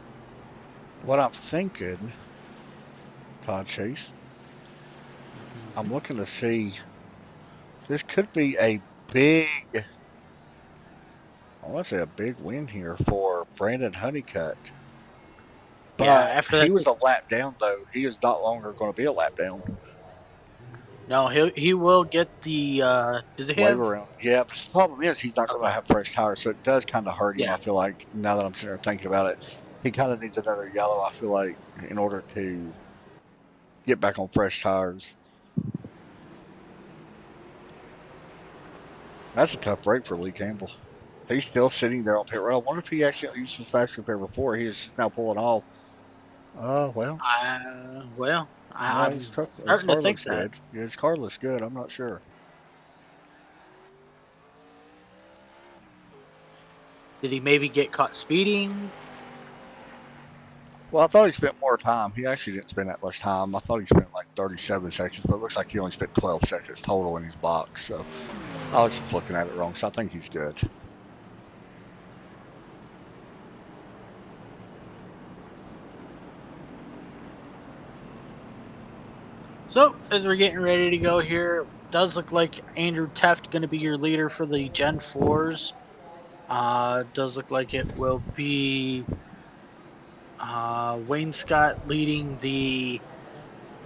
what I'm thinking, Todd Chase. I'm looking to see. This could be a big, I want to say a big win here for Brandon Honeycutt. But yeah, after that, he was a lap down, though. He is not longer going to be a lap down. No, he will get the waiver round. Yeah, but the problem is he's not going to have fresh tires, so it does kind of hurt him. Yeah. I feel like now that I'm sitting there thinking about it, he kind of needs another yellow. I feel like in order to get back on fresh tires. That's a tough break for Lee Campbell. He's still sitting there on pit road. I wonder if he actually used his fast repair before. He is just now pulling off. Well. I'm His starting car to think looks that. good. Yeah, his car looks good. I'm not sure. Did he maybe get caught speeding? Well, I thought he spent more time. He actually didn't spend that much time. I thought he spent like 37 seconds, but it looks like he only spent 12 seconds total in his box. So I was just looking at it wrong. So I think he's good. So, as we're getting ready to go here, it does look like Andrew Teft going to be your leader for the Gen 4s. Does look like it will be Wayne Scott leading the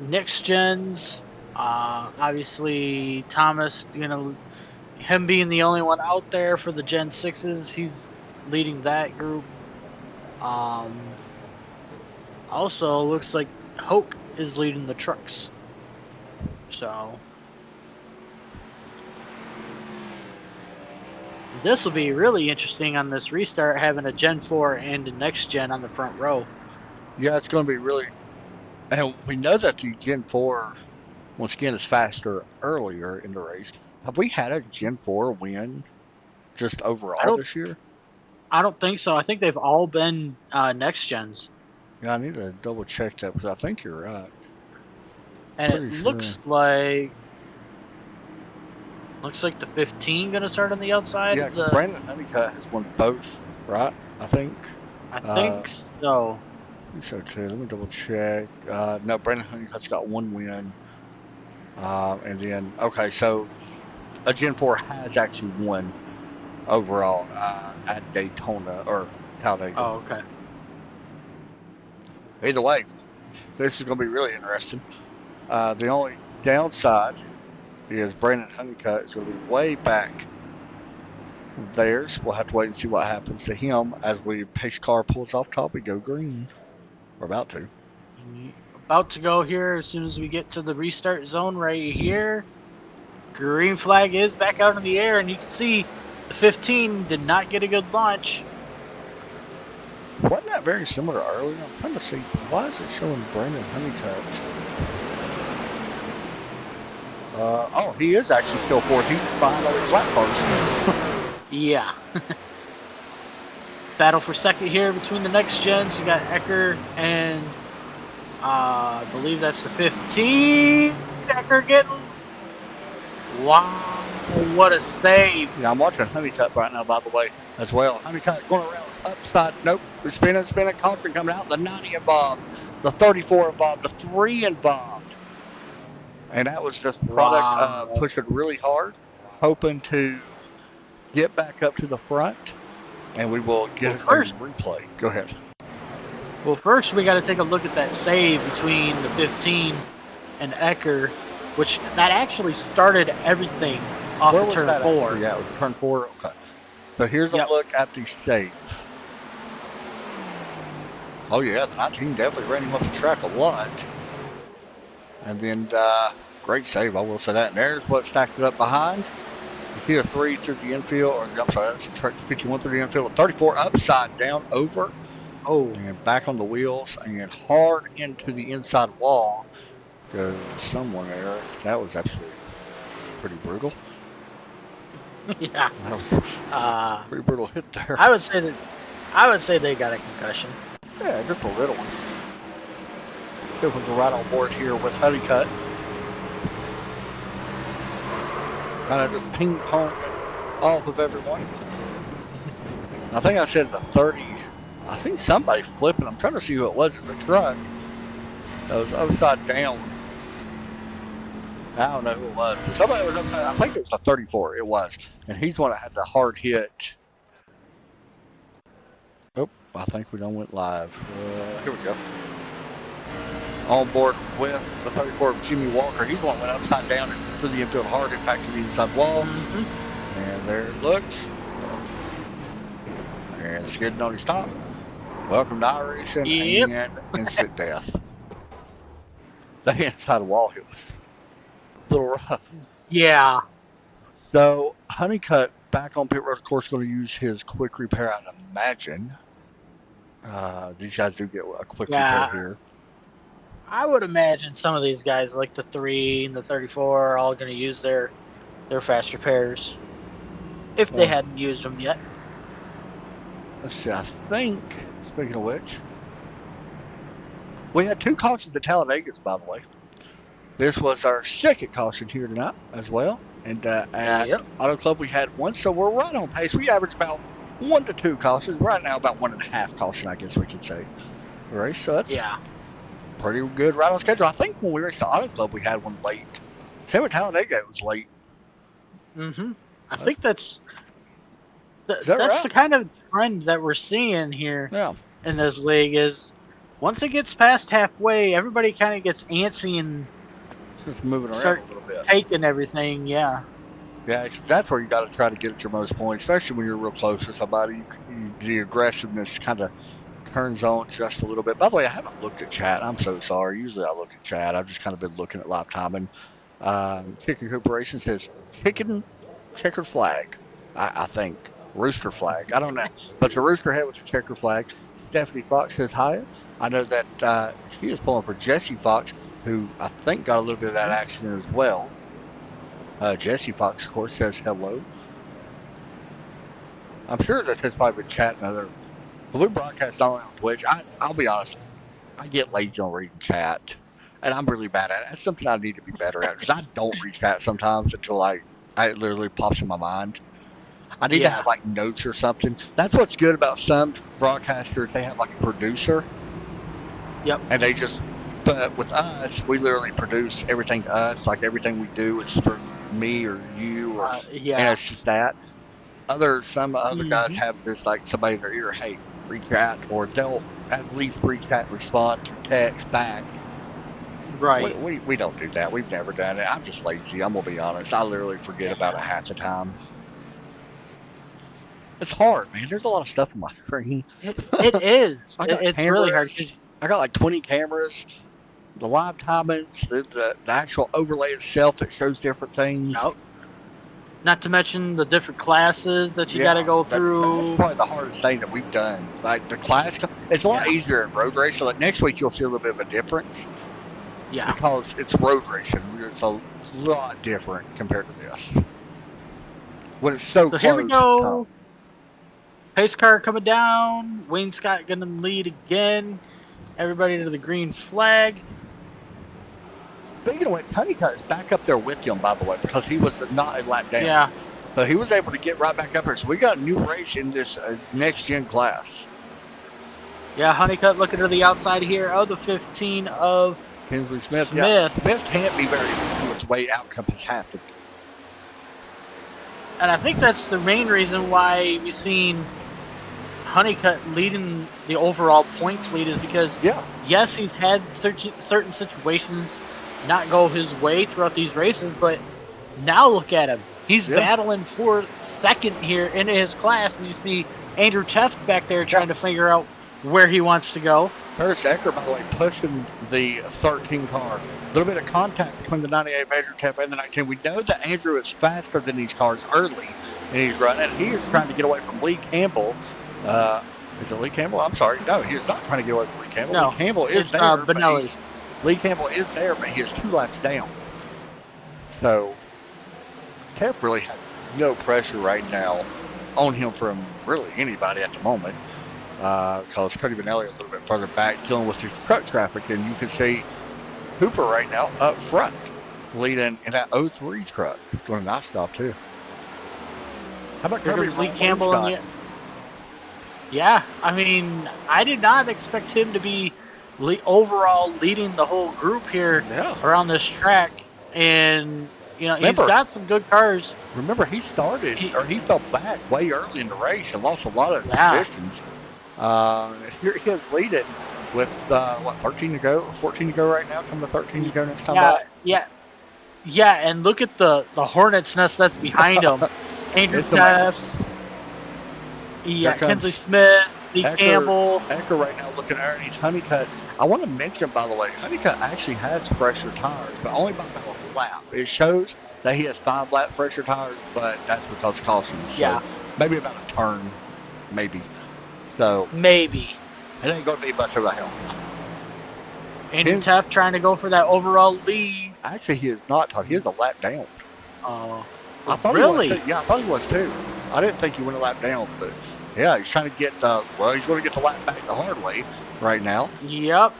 next gens. Obviously, Thomas, him being the only one out there for the Gen 6s, he's leading that group. Also, looks like Hoke is leading the trucks. So this will be really interesting on this restart, having a Gen 4 and a next gen on the front row. Yeah, it's going to be really. And we know that the Gen 4, once again, is faster earlier in the race. Have we had a Gen 4 win just overall this year? I don't think so. I think they've all been next gens. Yeah, I need to double check that because I think you're right. And it looks like the 15 going to start on the outside. Yeah, because Brandon Honeycutt has won both, right? I think. I think so. I think so too. Let me double check. No, Brandon Honeycutt's got one win. And then, okay, so a Gen 4 has actually won overall at Daytona or Talladega. Oh, okay. Either way, this is going to be really interesting. The only downside is Brandon Honeycutt is going to be way back there. So we'll have to wait and see what happens to him as we pace car pulls off top. We go green. We're about to. About to go here as soon as we get to the restart zone right here. Green flag is back out in the air, and you can see the 15 did not get a good launch. Wasn't that very similar earlier? I'm trying to see. Why is it showing Brandon Honeycutt? Oh, he is actually still fourth. He's behind all these lap cars. Yeah. Battle for second here between the next gens. You got Ecker and I believe that's the 15. Ecker getting. Wow, what a save. Yeah, I'm watching Honeycutt right now, by the way, as well. Honeycutt going around upside. Nope. We're spinning. Constant coming out. The 90 involved. The 34 involved. The 3 involved. And that was just product pushing really hard, hoping to get back up to the front, and we will get a replay. Go ahead. Well, first we got to take a look at that save between the 15 and Ecker, which that actually started everything off of turn 4. Yeah, it was turn 4. Okay. So here's a look at the save. Oh yeah, the 19 definitely ran him off the track a lot. And then, great save, I will say that. And there's what stacked it up behind. You see a 3 through the infield, or I'm sorry, that's track 51 through the infield. A 34 upside down over. Oh. And back on the wheels and hard into the inside wall. Goes someone there. That was absolutely pretty brutal. Yeah. That was pretty brutal hit there. I would say they got a concussion. Yeah, just a little one. If we can right on board here with Honeycutt. Kind of just ping pong off of everyone. I think I said the 30. I think somebody flipping. I'm trying to see who it was in the truck. That was upside down. I don't know who it was. But somebody was upside. I think it was a 34. It was. And he's the one that had the hard hit. Oh, I think we done went live. Here we go. On board with the 34 of Jimmy Walker. He's the one that went upside down and through the infield hard, impacting the inside wall. Mm-hmm. And there it looks. And skidding on his top. Welcome to iRacing and instant death. The inside wall hit was a little rough. Yeah. So Honeycutt back on pit road, of course, going to use his quick repair, I'd imagine. These guys do get a quick repair here. I would imagine some of these guys, like the 3 and the 34, are all going to use their fast repairs if they hadn't used them yet. Let's see. I think, speaking of which, we had 2 cautions at Talladega, by the way. This was our second caution here tonight as well. And at Auto Club, we had 1, so we're right on pace. We average about 1 to 2 cautions. Right now, about 1.5 caution, I guess we could say. Right, so that's pretty good right on schedule. I think when we raced the Auto Club, we had one late. Same with Talladega, it was late. I think that's right? the kind of trend that we're seeing here in this league is once it gets past halfway, everybody kind of gets antsy and just moving around a little bit. Taking everything, Yeah, that's where you got to try to get at your most points, especially when you're real close to somebody. The aggressiveness kind of turns on just a little bit. By the way, I haven't looked at chat. I'm so sorry. Usually I look at chat. I've just kind of been looking at live timing. Chicken Corporation says chicken checkered flag. I think rooster flag. I don't know, but it's a rooster head with a checker flag. Stephanie Fox says hi. I know that she is pulling for Jesse Fox, who I think got a little bit of that accident as well. Jesse Fox, of course, says hello. I'm sure that there's probably been chatting other. We broadcast not only on Twitch. I'll be honest, I get lazy on reading chat, and I'm really bad at it. That's something I need to be better at because I don't read chat sometimes until it literally pops in my mind. I need to have like notes or something. That's what's good about some broadcasters. They have like a producer. And they just, but with us, we literally produce everything to us. Like everything we do is for me or you, or and it's just that. Some other guys have this like somebody in their ear, hey, reach out, or they'll at least reach out and respond to text back. Right. We don't do that. We've never done it. I'm just lazy. I'm gonna be honest. I literally forget about it half the time. It's hard, man. There's a lot of stuff on my screen. It is. It's really hard. I got like 20 cameras, the live timings, the actual overlay itself that shows different things. Not to mention the different classes that you got to go through. That's probably the hardest thing that we've done. Like the class, it's a lot easier in road racing. So like next week you'll see a little bit of a difference. Because it's road racing. It's a lot different compared to this. When it's so close. Here we go. Pace car coming down. Wayne Scott going to lead again. Everybody to the green flag. Speaking of which, Honeycutt is back up there with him, by the way, because he was not a lap down. So he was able to get right back up there. So we got a new race in this next-gen class. Honeycutt looking to the outside here of the 15 of Kinsley Smith. Smith can't be very happy with the way outcome has happened. And I think that's the main reason why we've seen Honeycutt leading the overall points lead is because, yes, he's had certain situations not go his way throughout these races, but now look at him. He's battling for second here in his class, and you see Andrew Cheft back there trying to figure out where he wants to go. Curtis Ecker, by the way, pushing the 13 car. A little bit of contact between the 98 Andrew Cheft and the 19. We know that Andrew is faster than these cars early, and he's running. He is trying to get away from Lee Campbell. Is it Lee Campbell? I'm sorry. No, he is not trying to get away from Lee Campbell. No, Lee Campbell is there. Lee Campbell is there, but he is 2 laps down. So, Teff really has no pressure right now on him from really anybody at the moment. Because Cody Benelli a little bit further back dealing with his truck traffic, and you can see Hooper right now up front leading in that 03 truck. Doing a nice job, too. How about Lee Campbell? I mean, I did not expect him to be overall leading the whole group here around this track. And, he's got some good cars. Remember, he fell back way early in the race and lost a lot of positions. Here he is leading with, 13 to go, 14 to go right now, coming to 13 to go next time back. Yeah, and look at the hornet's nest that's behind him. Andrew Cheft. Kinsley Smith, Lee Campbell. Ecker right now looking underneath Honeycutt. I want to mention, by the way, Honeycutt actually has fresher tires, but only by about a lap. It shows that he has 5 flat fresher tires, but that's because of cautions. So Yeah. maybe about a turn, maybe. So Maybe. it ain't going to be much of a help. Andrew His- Taft trying to go for that overall lead. Actually, he is not. He is a lap down. Oh, I thought really? He was too. Yeah, I thought he was too. I didn't think he went a lap down, but yeah, he's trying to get. Well, he's going to get the lap back the hard way right now. Yep.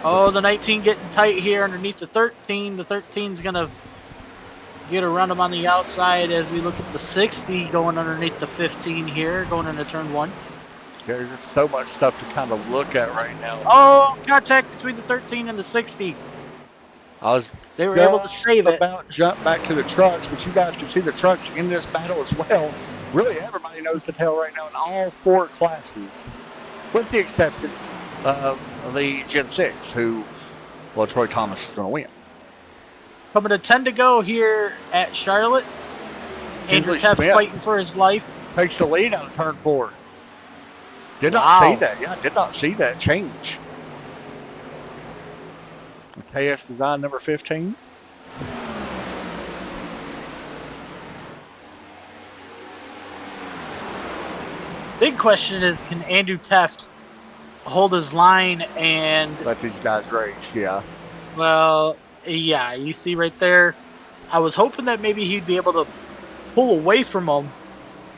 Oh, the 19 getting tight here underneath the 13. The 13's going to get around him on the outside as we look at the 60 going underneath the 15 here, going into turn 1. There's just so much stuff to kind of look at right now. Oh, contact between the 13 and the 60. I was They were able to save it. about jump back to the trucks, but you guys can see the trucks in this battle as well. Really, everybody knows the tail right now in all 4 classes, with the exception of the Gen 6, who, well, Troy Thomas is going to win. Coming to 10 to go here at Charlotte. Andrew Kinsley Taft Smith fighting for his life. takes the lead out of turn 4. Did not Wow. see that. Yeah, did not see that change. KS Design number 15. Big question is, can Andrew Taft hold his line and, Let these guys race, yeah. well, yeah, you see right there, I was hoping that maybe he'd be able to pull away from him.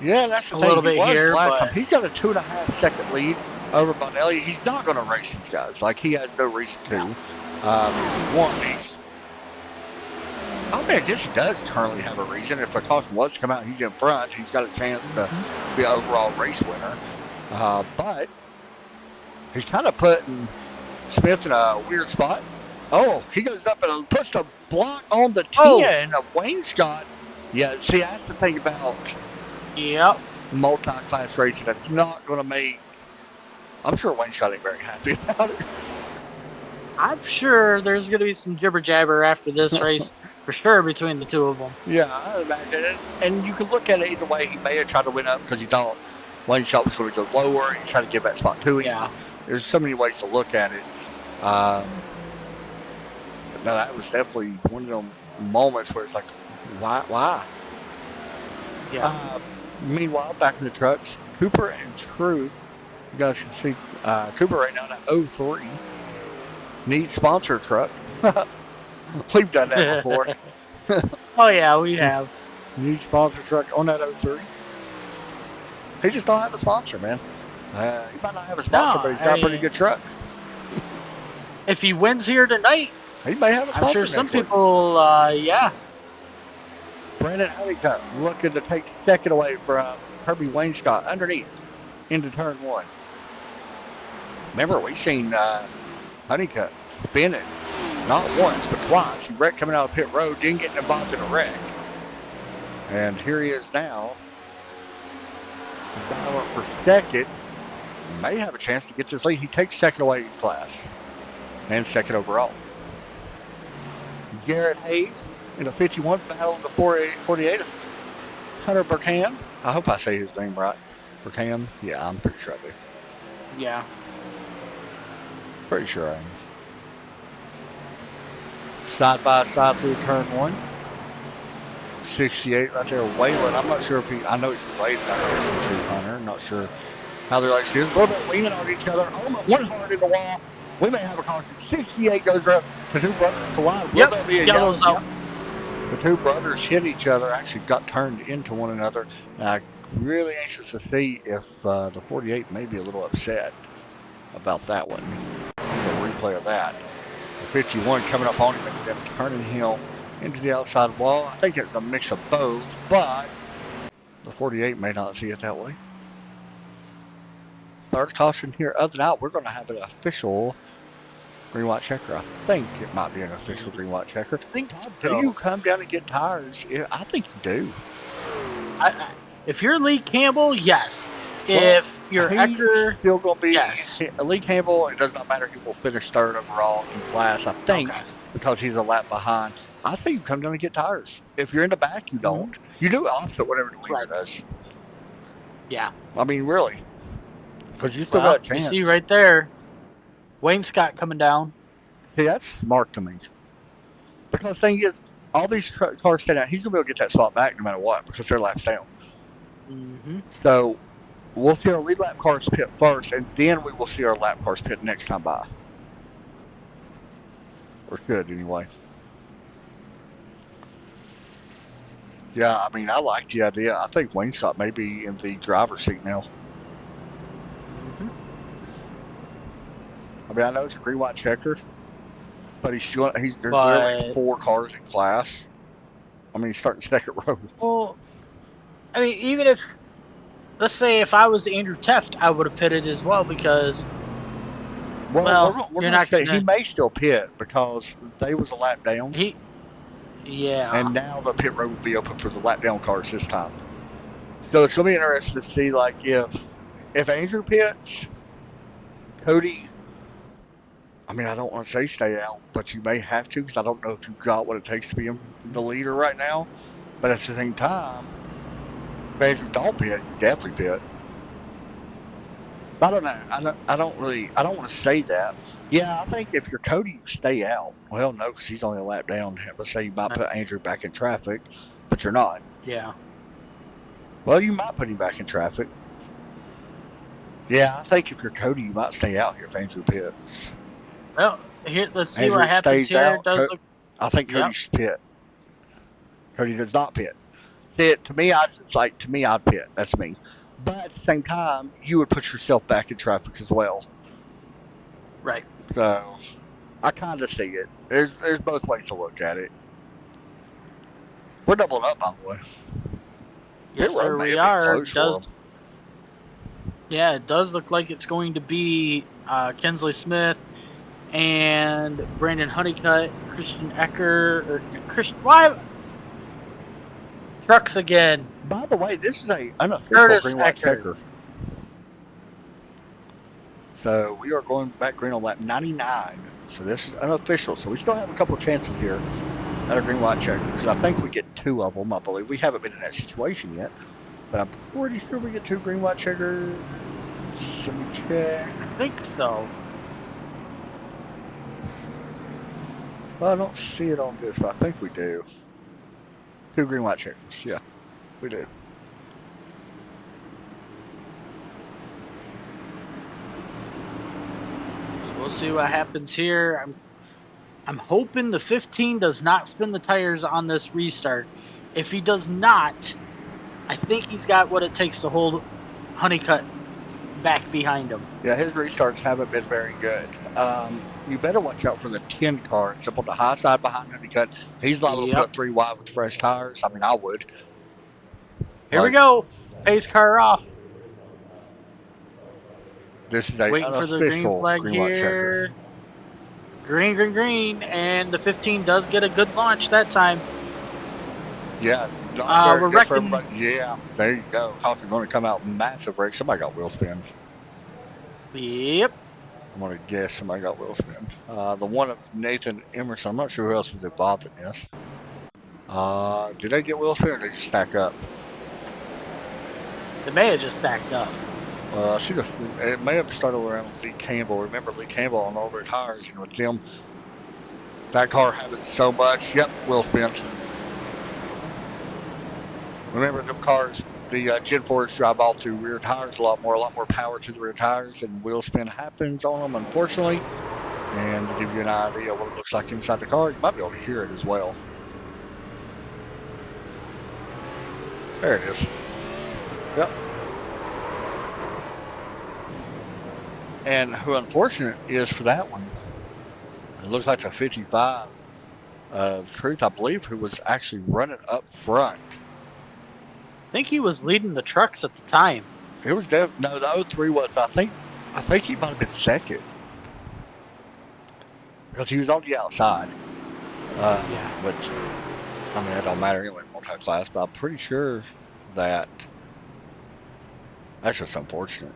Yeah, that's the A thing. little He bit was here, last but- time. He's got a 2.5-second lead over Bonelli. He's not going to race these guys. Like, he has no reason to. One, I guess he does currently have a reason. If a caution was to come out, he's in front. He's got a chance to be an overall race winner. But he's kind of putting Smith in a weird spot. Oh, he goes up and puts the block on the 10 of Wayne Scott. Yeah, see, that's the thing about Yep. multi-class racing. That's not going to make. I'm sure Wayne Scott ain't very happy about it. I'm sure there's going to be some jibber jabber after this race for sure between the two of them. Yeah, I imagine it. And you can look at it either way. He may have tried to win up because he thought Wayne Scott was going to go lower and he tried to give that spot to him. Yeah. There's so many ways to look at it. But no, that was definitely one of them moments where it's like, why? Yeah. Meanwhile, back in the trucks, Cooper and Truth. You guys can see Cooper right now in that 03 neat sponsor truck. We've done that before. Oh, yeah, we have. Neat sponsor truck on that 03. He just don't have a sponsor, man. He might not have a sponsor, but he's got a pretty good truck. If he wins here tonight, He may have a sponsor. I'm sure some next week. people, yeah. Brandon Honeycutt looking to take second away from Herbie Wayne Scott underneath into turn 1. Remember, we've seen Honeycutt spin it not once but twice. He wrecked coming out of pit road, didn't get involved in a wreck. And here he is now. Battling for second. May have a chance to get this lead. He takes second away in class and second overall. Garrett Hayes in a 51 battle in the 48 of Hunter Burkham. I hope I say his name right. Burkham? Yeah, I'm pretty sure I do. Yeah. Pretty sure I am. Side by side through turn 1. 68 right there. Waylon. I'm not sure if I know he's related. I listen to Hunter. I'm not sure how they're like. A little bit leaning on each other. Almost one hard in the wall. We may have a caution. 68 goes up. The two brothers collide. Will Yep. there be a Yellow's yellow? out. The two brothers hit each other. Actually got turned into one another. And I'm really anxious to see if the 48 may be a little upset about that one. A replay of that. The 51 coming up on him and then turning him into the outside wall. I think it's a mix of both, but the 48 may not see it that way. Third caution here. Other than that, we're going to have an official green white checker. I think it might be an official green white checker. I think Do so. you come down and get tires? Yeah, I think you do. If you're Lee Campbell, yes. Well, If you're He's Ecker, still going to be yes. Lee Campbell. It does not matter. He will finish third overall in class, I think, Okay. because he's a lap behind. I think you come down and get tires. If you're in the back, you don't. You do opposite whatever the leader Right. does. Yeah. I mean, really. Because you still Well, got a you chance. see right there, Wayne Scott coming down. See, that's smart to me. Because the thing is, all these cars stand out. He's gonna be able to get that spot back no matter what because they're laps down. Mm-hmm. So we'll see our lead lap cars pit first, and then we will see our lap cars pit next time by. Or should, anyway. Yeah, I mean, I like the idea. I think Wayne Scott may be in the driver's seat now. Mm-hmm. I mean, I know it's a green-white checker, but there's literally But- 4 cars in class. I mean, he's starting second row. Well, I mean, even if, let's say, if I was Andrew Teft, I would have pitted as well because Well, we're you're gonna not say gonna- he may still pit because they was a lap down, yeah. and now the pit road will be open for the lap down cars this time. So it's gonna be interesting to see, like, if Andrew pits, Cody. I mean, I don't want to say stay out, but you may have to because I don't know if you've got what it takes to be the leader right now. But at the same time, if Andrew don't pit, you definitely pit. I don't know. I don't want to say that. Yeah, I think if you're Cody, you stay out. Well, no, because he's only a lap down. Let's say you might put Andrew back in traffic, but you're not. Yeah. Well, you might put him back in traffic. Yeah, I think if you're Cody, you might stay out here if Andrew pits. Well, here, let's see Andrew what happens stays here. out. It does look, I think Cody Yep. should pit. Cody does not pit. See, to me, I'd pit. That's me. But at the same time, you would put yourself back in traffic as well. right. So, I kind of see it. There's both ways to look at it. We're doubling up, by the way. Yes, Pit road sir, may we be are. close for 'em. Yeah, it does look like it's going to be Kinsley Smith and Brandon Honeycutt, Christian Ecker, or Christian. Why? Trucks again. By the way, this is a unofficial Curtis green white Ecker. checker. So we are going back green on lap 99. So this is unofficial. So we still have a couple chances here at a green white checker because I think we get 2 of them. I believe we haven't been in that situation yet, but I'm pretty sure we get 2 green white checkers. Let me check. I think so. Well, I don't see it on this, but I think we do. 2 green white checkers. Yeah, we do. So we'll see what happens here. I'm hoping the 15 does not spin the tires on this restart. If he does not, I think he's got what it takes to hold Honeycutt back behind him. Yeah, his restarts haven't been very good. You better watch out for the 10 car. It's up on the high side behind him because he's liable to Yep. put 3 wide with fresh tires. I mean, I would. Here we Like, go. Pace car off. This is a Waiting for the green unofficial flag green white checker. here. Green, green, green. And the 15 does get a good launch that time. Yeah, not very we're good for wrecking- everybody. Yeah, there you go. Caution's going to come out massive wreck. Somebody got wheel spin. Yep. I'm going to guess somebody got wheel spin. The one of Nathan Emerson. I'm not sure who else was involved in this. Did they get wheel spin or did they just stack up? They may have just stacked up. I see it may have started around Lee Campbell. Remember Lee Campbell on all their tires, and with them, that car having so much. Yep, wheel spin. Remember them cars, the Gen 4s drive off through rear tires a lot more power to the rear tires, and wheel spin happens on them, unfortunately. And to give you an idea what it looks like inside the car, you might be able to hear it as well. There it is. Yep. And who unfortunate is for that one, it looked like a 55 of Truth, I believe, who was actually running up front. I think he was leading the trucks at the time. It was no, the 03 was, but I think he might have been second because he was on the outside. Yeah. Which, I mean, that don't matter anyway, multi-class, but I'm pretty sure that that's just unfortunate.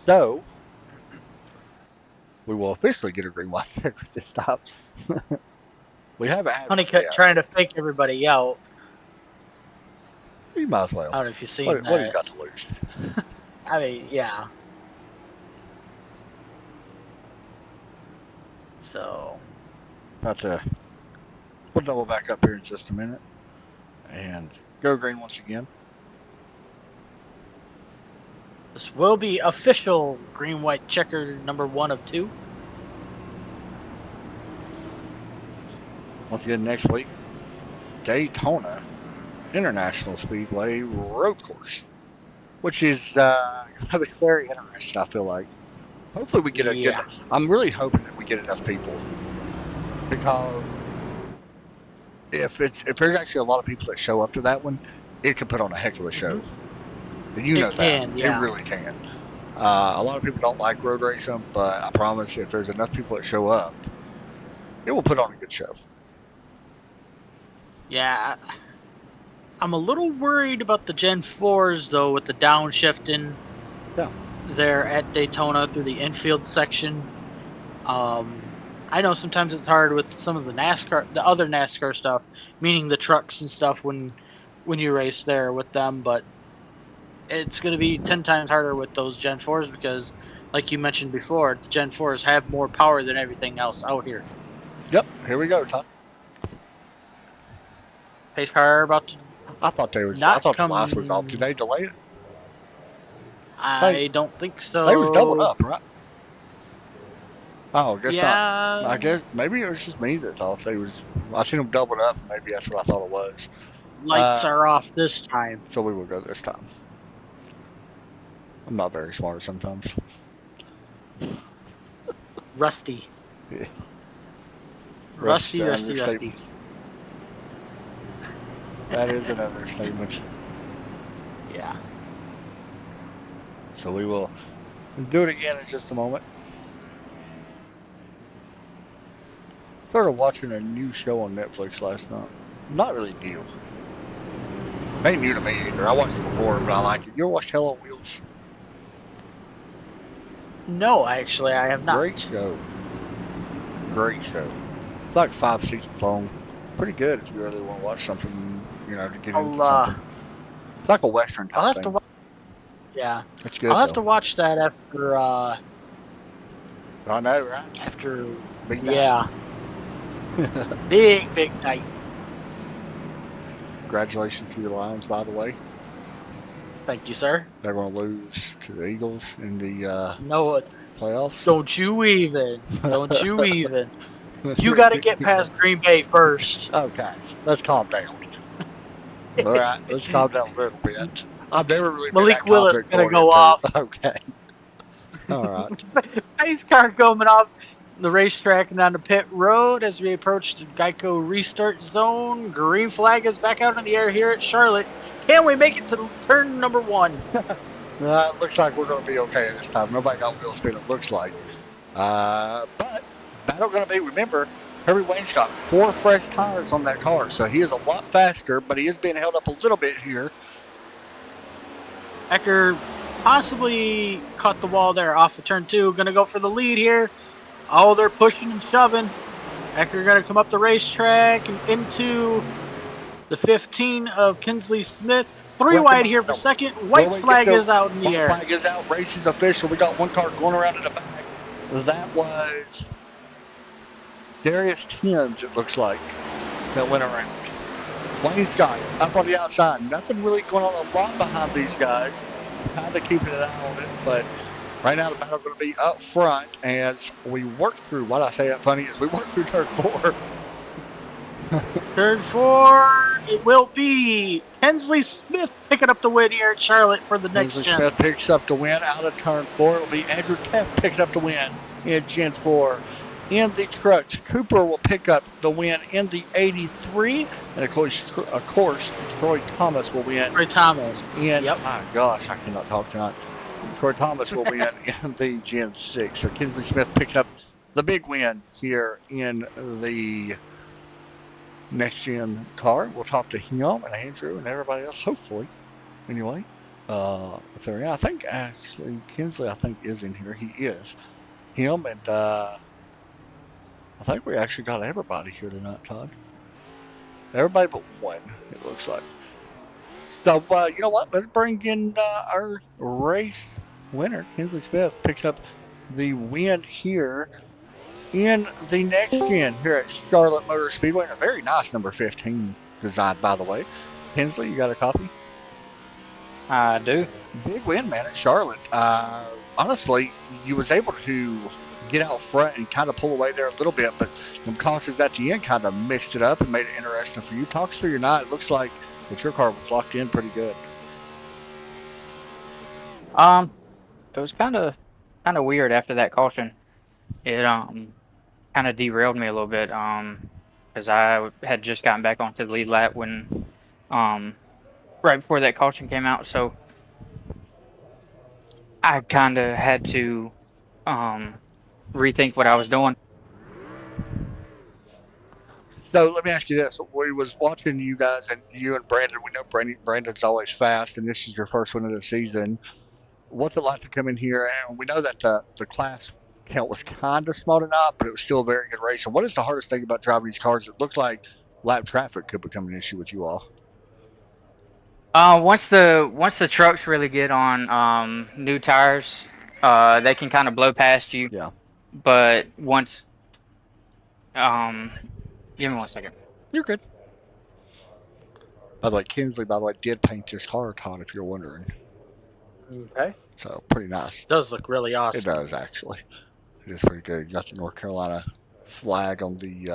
So, we will officially get a green white checker this time. We haven't had Honeycutt yet. trying to fake everybody out. You might as well. I don't know if you've seen What that. do you got to lose? I mean, yeah. So, About to We'll double back up here in just a minute and go green once again. This will be official green-white checker number 1 of 2. Once again, next week, Daytona International Speedway Road Course, which is going to be very interesting, I feel like. Hopefully we get a good... I'm really hoping that we get enough people, because if there's actually a lot of people that show up to that one, it could put on a heck of a show. And you know that. It really can. A lot of people don't like road racing, but I promise if there's enough people that show up, it will put on a good show. Yeah, I'm a little worried about the Gen 4s, though, with the downshifting there at Daytona through the infield section. I know sometimes it's hard with some of the other NASCAR stuff, meaning the trucks and stuff when you race there with them, but it's going to be 10 times harder with those Gen 4s because, like you mentioned before, the Gen 4s have more power than everything else out here. Yep, here we go, Todd. Pace car about to... I thought the last was off. Did they delay it? I don't think so. They was doubled up, right? Oh, guess yeah. not. I guess maybe it was just me that thought they was. I seen them doubled up. Maybe that's what I thought it was. Lights are off this time. So we will go this time. I'm not very smart sometimes. Rusty. Yeah. Rusty. That is an understatement. Yeah. So we will do it again in just a moment. Started watching a new show on Netflix last night. Not really new. It ain't new to me either. I watched it before, but I like it. You ever watched Hell on Wheels? No, actually, I have not. Great show. Great show. It's like 5 seasons long. Pretty good if you really want to watch something, to get into something. It's like a Western type I'll have thing. to watch. Yeah. It's good. I'll have to watch that after. I know, right? After. Big night. Yeah. Big night. Congratulations to your Lions, by the way. Thank you, sir. They're going to lose to the Eagles in the No, playoffs. don't you even. Don't you even. You got to get past Green Bay first. Okay, let's calm down. All right, let's calm down a little bit. I've never really been Malik that Willis confident going to going go into- off. Okay. All right. Pace car coming off the racetrack and on the pit road as we approach the Geico restart zone. Green flag is back out in the air here at Charlotte. Can we make it to turn number 1? It looks like we're going to be okay this time. Nobody got wheel spin, it looks like. But battle going to be, remember, Kirby Wayne's got 4 fresh tires on that car, so he is a lot faster, but he is being held up a little bit here. Ecker possibly caught the wall there off of turn 2. Going to go for the lead here. Oh, they're pushing and shoving. Ecker going to come up the racetrack and into the 15 of Kinsley Smith. 3 wide here for second. White flag is out in the air. White flag is out. Race is official. We got one car going around in the back. That was Darius Timms, it looks like, that went around. Wayne Scott up on the outside. Nothing really going on a lot behind these guys. Kind of keeping an eye on it, but right now the battle going to be up front as we work through, what I say that funny is we work through turn 4. Turn 4, it will be Kinsley Smith picking up the win here at Charlotte for the next Kinsley gen. Smith picks up the win out of turn 4. It'll be Andrew Teff picking up the win in Gen 4. In the trucks, Cooper will pick up the win in the 83. And of course Troy Thomas will win. Troy Thomas. In, my gosh, I cannot talk tonight. Troy Thomas will win in the Gen 6. So Kinsley Smith picking up the big win here in the next gen car. We'll talk to him and Andrew and everybody else, hopefully. Anyway, if they're in, I think actually Kinsley, is in here. He is. Him and I think we actually got everybody here tonight, Todd. Everybody but one, it looks like. So, you know what? Let's bring in our race winner, Kinsley Smith, picking up the win here in the next gen here at Charlotte Motor Speedway. A very nice number 15 design, by the way. Hensley, you got a copy? I do. Big win, man, at Charlotte. Honestly, you was able to get out front and kind of pull away there a little bit, but them cautions at the end kind of mixed it up and made it interesting for you. Talk us through your night. It looks like that your car was locked in pretty good. It was kind of weird after that caution. It kind of derailed me a little bit. Because I had just gotten back onto the lead lap when right before that caution came out, so I kind of had to rethink what I was doing. So let me ask you this: we was watching you guys, and you and Brandon. We know Brandon's always fast, and this is your first one of the season. What's it like to come in here? And we know that the class count was kind of small enough, but it was still a very good race. And what is the hardest thing about driving these cars? It looked like lap traffic could become an issue with you all. Once the trucks really get on new tires, they can kind of blow past you. Yeah. But once, give me 1 second. You're good. By the way, Kinsley, did paint this car, Todd, if you're wondering. Okay. So, pretty nice. Does look really awesome. It does, actually. It is pretty good. You got the North Carolina flag on the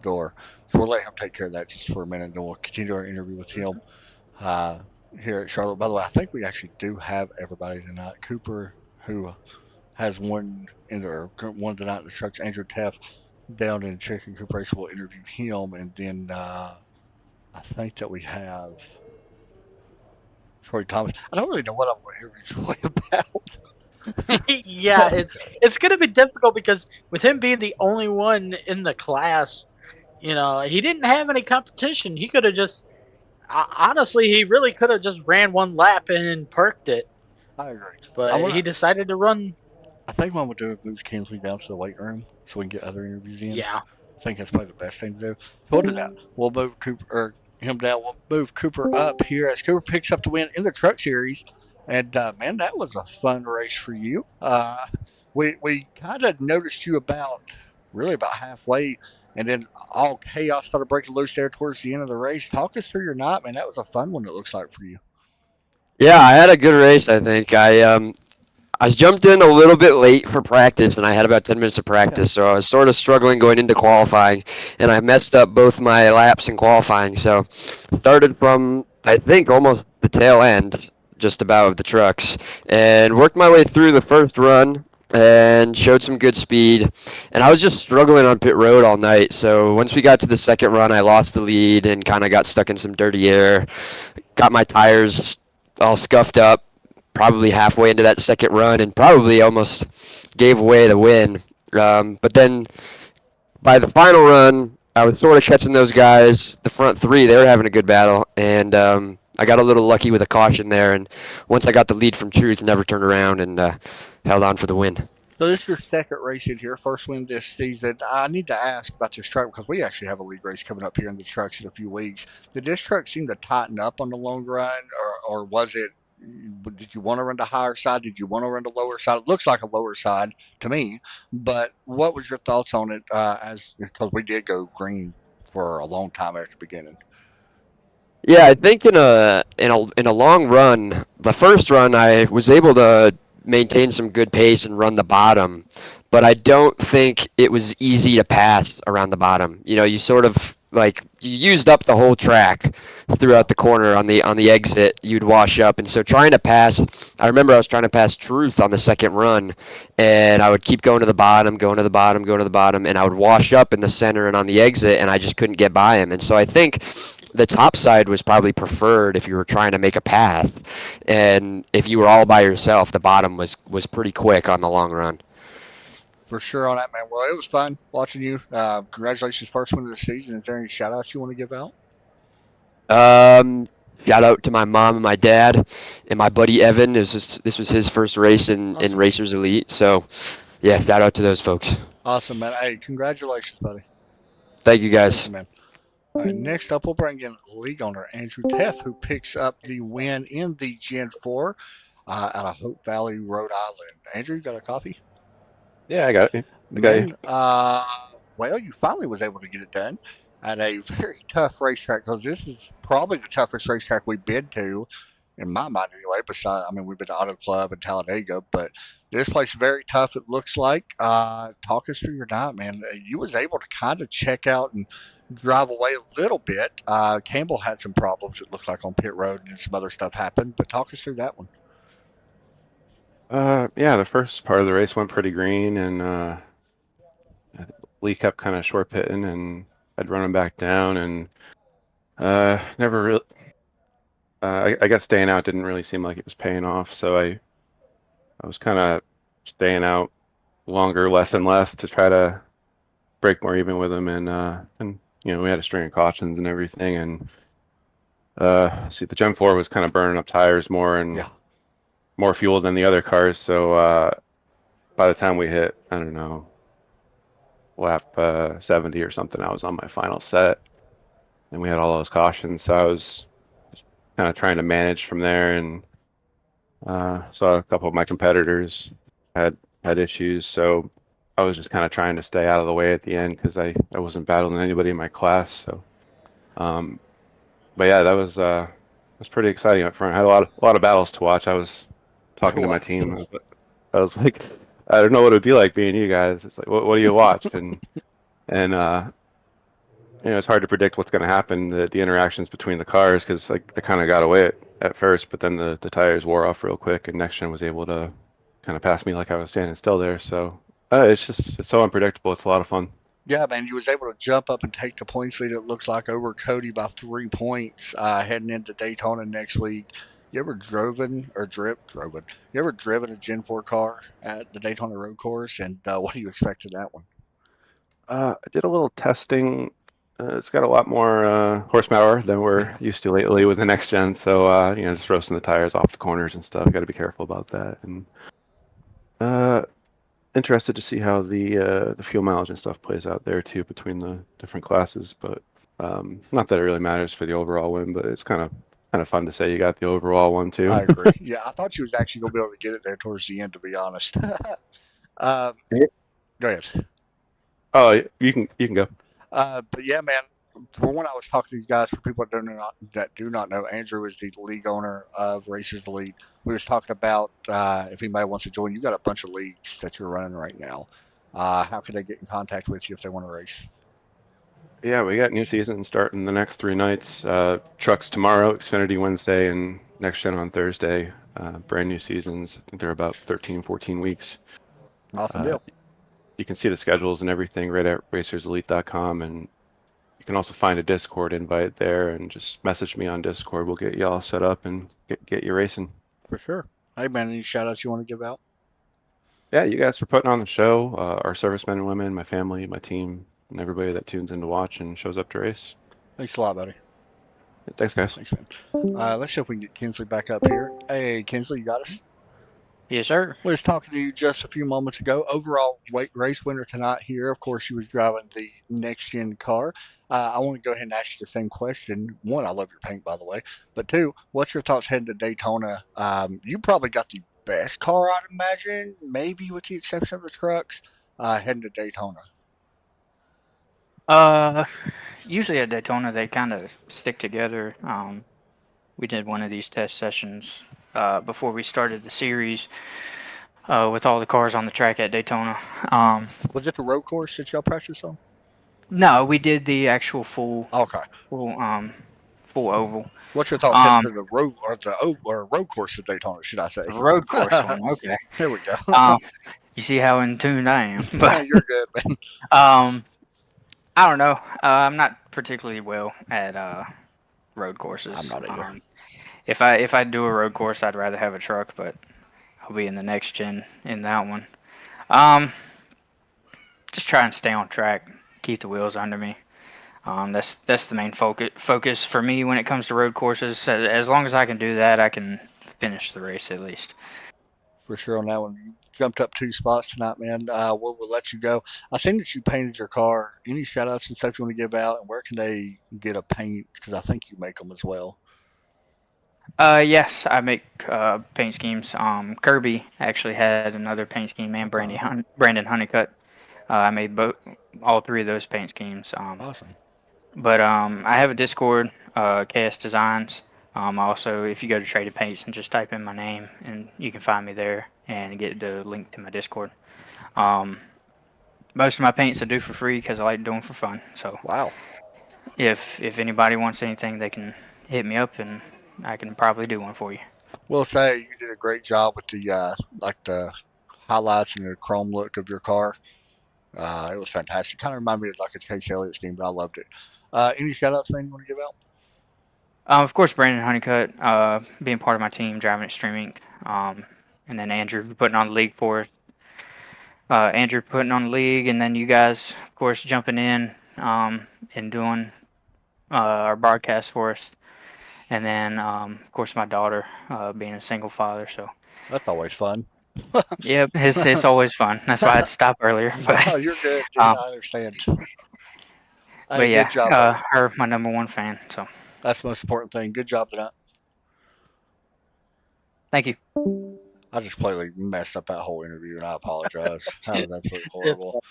door. So, we'll let him take care of that just for a minute, and then we'll continue our interview with him here at Charlotte. By the way, I think we actually do have everybody tonight. Cooper, who has one tonight in the trucks, Andrew Teff down in Chicken Coop Race. We'll interview him, and then I think that we have Troy Thomas. I don't really know what I'm going to interview Troy about. Yeah, it's going to be difficult because with him being the only one in the class, you know, he didn't have any competition. He could have just, honestly, he really could have just ran one lap and perked it. I agree. But he decided to run. I think what we'll do is move Kinsley down to the weight room so we can get other interviews in. Yeah. I think that's probably the best thing to do. So we'll do that. We'll move him down. We'll move Cooper up here as Cooper picks up the win in the truck series. And, man, that was a fun race for you. We kind of noticed you about halfway, and then all chaos started breaking loose there towards the end of the race. Talk us through your night, man. That was a fun one, it looks like, for you. Yeah, I had a good race, I think. I jumped in a little bit late for practice, and I had about 10 minutes of practice, so I was sort of struggling going into qualifying, and I messed up both my laps in qualifying. So started from, I think, almost the tail end, just about, of the trucks, and worked my way through the first run and showed some good speed. And I was just struggling on pit road all night, so once we got to the second run, I lost the lead and kind of got stuck in some dirty air. Got my tires all scuffed up probably halfway into that second run and probably almost gave away the win. But then by the final run, I was sort of catching those guys, the front three. They were having a good battle, and I got a little lucky with a caution there. And once I got the lead from Truth, never turned around and held on for the win. So this is your second race in here, first win this season. I need to ask about this truck because we actually have a league race coming up here in the trucks in a few weeks. Did this truck seem to tighten up on the long run, or was it? Did you want to run the higher side? Did you want to run the lower side? It looks like a lower side to me, but what was your thoughts on it? Because we did go green for a long time at the beginning. Yeah, I think in a long run, the first run I was able to maintain some good pace and run the bottom, but I don't think it was easy to pass around the bottom. You know, you sort of you used up the whole track throughout the corner on the exit. You'd wash up, and so trying to pass. I remember I was trying to pass Truth on the second run, and I would keep going to the bottom, and I would wash up in the center and on the exit, and I just couldn't get by him. And so I think the top side was probably preferred if you were trying to make a pass, and if you were all by yourself, the bottom was pretty quick on the long run. For sure on that, man. Well, it was fun watching you. Congratulations, first win of the season. Is there any shout-outs you want to give out? Shout out to my mom and my dad and my buddy Evan. This was his first race in Racers Elite. So, yeah, shout out to those folks. Awesome, man. Hey, congratulations, buddy. Thank you, guys. Thank you, man. All right, next up, we'll bring in league owner Andrew Teff, who picks up the win in the Gen 4 out of Hope Valley, Rhode Island. Andrew, you got a coffee? Yeah, I got it. Okay. Then, well, you finally was able to get it done at a very tough racetrack because this is probably the toughest racetrack we've been to, in my mind anyway. Besides, I mean, we've been to Auto Club and Talladega, but this place is very tough. It looks like. Talk us through your night, man. You was able to kind of check out and drive away a little bit. Campbell had some problems. It looked like on pit road and some other stuff happened. But talk us through that one. Yeah, the first part of the race went pretty green, and Lee kept kind of short pitting, and I'd run him back down, and never really. I guess staying out didn't really seem like it was paying off, so I was kind of staying out longer, less and less, to try to break more even with him, and we had a string of cautions and everything, and see, the Gen 4 was kind of burning up tires more and Yeah. more fuel than the other cars, so by the time we hit, I don't know, lap 70 or something, I was on my final set, and we had all those cautions, so I was kind of trying to manage from there, and saw a couple of my competitors had issues, so I was just kind of trying to stay out of the way at the end because I wasn't battling anybody in my class. So, but yeah, that was pretty exciting up front. I had a lot of battles to watch. I was talking to my team. I was like, I don't know what it would be like being you guys. It's like, what do you watch? And it's hard to predict what's going to happen. The interactions between the cars, because like they kind of got away at first, but then the tires wore off real quick, and Next Gen was able to kind of pass me like I was standing still there. So it's so unpredictable. It's a lot of fun. Yeah, man, you was able to jump up and take the points lead. It looks like over Cody by 3 points heading into Daytona next week. You ever driven? You ever driven a Gen 4 car at the Daytona Road Course? And what do you expect of that one? I did a little testing. It's got a lot more horsepower than we're used to lately with the Next Gen. So just roasting the tires off the corners and stuff. Got to be careful about that. And interested to see how the fuel mileage and stuff plays out there too between the different classes. But not that it really matters for the overall win, but it's kind of fun to say you got the overall one too. I agree. Yeah, I thought she was actually going to be able to get it there towards the end, to be honest. Go ahead. Oh, you can go. But yeah, man, for when I was talking to these guys, for people that do not know, Andrew is the league owner of Racers Elite. We was talking about if anybody wants to join. You got a bunch of leagues that you're running right now. How can they get in contact with you if they want to race? Yeah, we got new season starting the next 3 nights. Trucks tomorrow, Xfinity Wednesday, and Next Gen on Thursday. Brand new seasons. I think they're about 13, 14 weeks. Awesome deal. You can see the schedules and everything right at racerselite.com, and you can also find a Discord invite there and just message me on Discord. We'll get you all set up and get you racing. For sure. Hey, man, any shout outs you want to give out? Yeah, you guys for putting on the show. Our servicemen and women, my family, my team, and everybody that tunes in to watch and shows up to race. Thanks a lot, buddy. Thanks, guys. Thanks, man. Let's see if we can get Kinsley back up here. Hey, Kinsley, you got us? Yes, sir. We was talking to you just a few moments ago. Overall race winner tonight here. Of course, you was driving the Next Gen car. I want to go ahead and ask you the same question. One, I love your paint, by the way. But two, what's your thoughts heading to Daytona? You probably got the best car, I'd imagine, maybe with the exception of the trucks, heading to Daytona. Usually at Daytona they kind of stick together. We did one of these test sessions before we started the series with all the cars on the track at Daytona. Was it the road course that y'all practiced on? No, we did the actual full Okay. full oval. What's your thoughts heading to the road or road course at Daytona? Should I say? The road course one. Okay. Here we go. You see how in tune I am. But You're good, man. I don't know. I'm not particularly well at road courses. I'm not either. If I do a road course, I'd rather have a truck, but I'll be in the Next Gen in that one. Just try and stay on track, keep the wheels under me. That's the main focus for me when it comes to road courses. As long as I can do that, I can finish the race at least. For sure on that one. You jumped up 2 spots tonight, man. We'll let you go. I seen that you painted your car. Any shout outs and stuff you want to give out, and where can they get a paint? Because I think you make them as well. Yes, I make paint schemes. Kirby actually had another paint scheme, and Brandon Honeycutt. I made all 3 of those paint schemes. Awesome. But I have a Discord, KS Designs. Also, if you go to Traded Paints and just type in my name, and you can find me there and get the link to my Discord. Most of my paints I do for free because I like doing for fun. So Wow. if anybody wants anything, they can hit me up, and I can probably do one for you. Will say you did a great job with the like the highlights and the chrome look of your car. It was fantastic. Kind of reminded me of like a Chase Elliott scheme, but I loved it. Any shout outs, man, you want to give out? Of course, Brandon Honeycutt, being part of my team, driving Extreme Inc. And then Andrew putting on the league for it. Andrew putting on the league, and then you guys, of course, jumping in and doing our broadcast for us. And then, of course, my daughter being a single father. So, That's always fun. yep, it's always fun. That's why I had to stop earlier. Oh, But, you're good, dude. um, I understand. but Hey, yeah, good job. buddy. her my number 1 fan. So, That's the most important thing. Good job tonight. thank you. I just completely messed up that whole interview, and I apologize. That was absolutely horrible.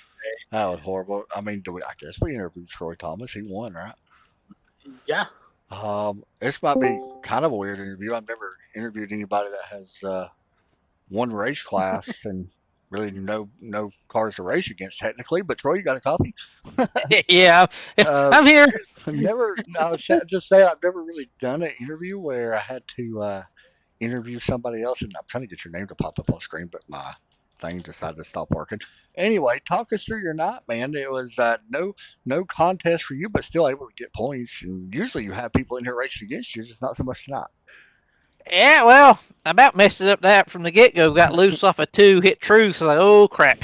That was horrible. I mean, I guess we interviewed Troy Thomas. He won, right? Yeah. This might be kind of a weird interview. I've never interviewed anybody that has one race class and really no cars to race against technically. But Troy, you got a coffee? Yeah, I'm here. Never. I was just saying I've never really done an interview where I had to interview somebody else, and I'm trying to get your name to pop up on screen, but my thing decided to stop working. Anyway, talk us through your night, man. It was no contest for you, but still able to get points. And usually you have people in here racing against you, just not so much tonight. Yeah, well, I about messed it up that from the get go. Got loose off a 2, hit true. So like, oh crap.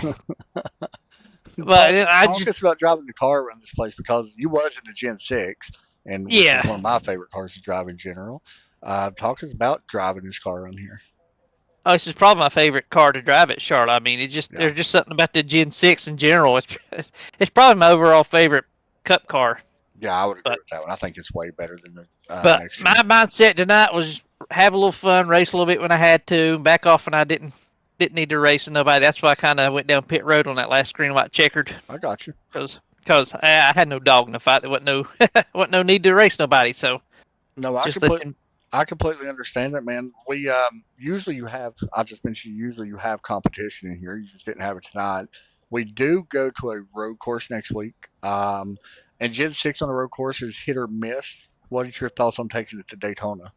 But then I Talk just us about driving the car around this place because you was in the Gen 6, and which Yeah. is one of my favorite cars to drive in general. Talk us about driving this car around here. oh, this is probably my favorite car to drive at Charlotte. I mean, Yeah. there's just something about the Gen 6 in general. It's probably my overall favorite Cup car. Yeah, I would agree But- with that one. I think it's way better than the But next my gen. mindset tonight was have a little fun, race a little bit when I had to, back off when I didn't need to race with nobody. That's why I kind of went down pit road on that last green white checkered I got you. because I had no dog in the fight. There wasn't no wasn't no need to race nobody. So No, just let you, I completely understand it, man. We usually you have. I just mentioned usually you have competition in here. You just didn't have it tonight. We do go to a road course next week. And Gen 6 on the road course is hit or miss. What are your thoughts on taking it to Daytona?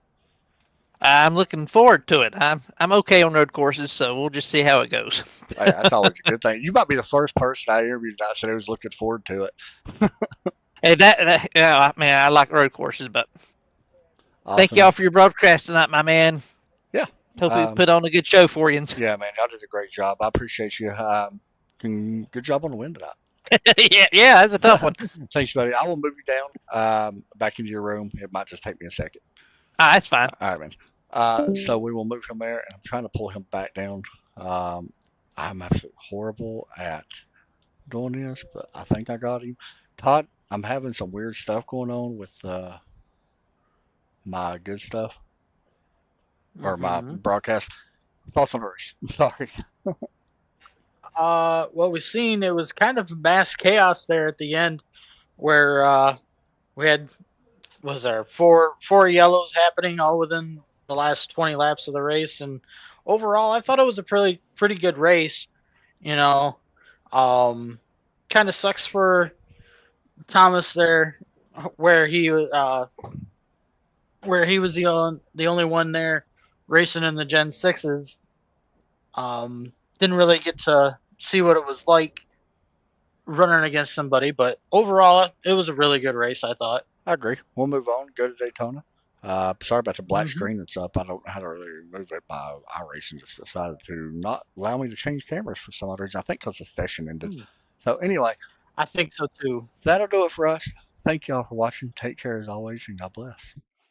I'm looking forward to it. I'm okay on road courses, so we'll just see how it goes. Hey, that's always a good thing. You might be the first person I interviewed that said I was looking forward to it. And that yeah, man, I like road courses, but thank Awesome. y'all for your broadcast tonight, my man. Yeah. Hope we Um, put on a good show for you. Yeah, man, y'all did a great job. I appreciate you. Good job on the win tonight. yeah, that's a tough one. Thanks, buddy. I will move you down back into your room. It might just take me a second. That's fine. All right, man. So we will move him there, and I'm trying to pull him back down. I'm absolutely horrible at doing this, but I think I got him. Todd, I'm having some weird stuff going on with my good stuff or my broadcast. Thoughts on hers? Sorry. What we seen, it was kind of mass chaos there at the end, where we had was there four yellows happening all within the last 20 laps of the race, and overall, I thought it was a pretty good race. You know, kind of sucks for Thomas there, where he was the only one there racing in the Gen 6s. Didn't really get to see what it was like running against somebody, but overall, it was a really good race, I thought. I agree. We'll move on. Go to Daytona. Sorry about the black screen that's up. I don't know how to really remove it. My iRacing just decided to not allow me to change cameras for some odd reason. I think because the session ended. So anyway, I think so too. that'll do it for us. Thank y'all for watching. Take care as always, and God bless.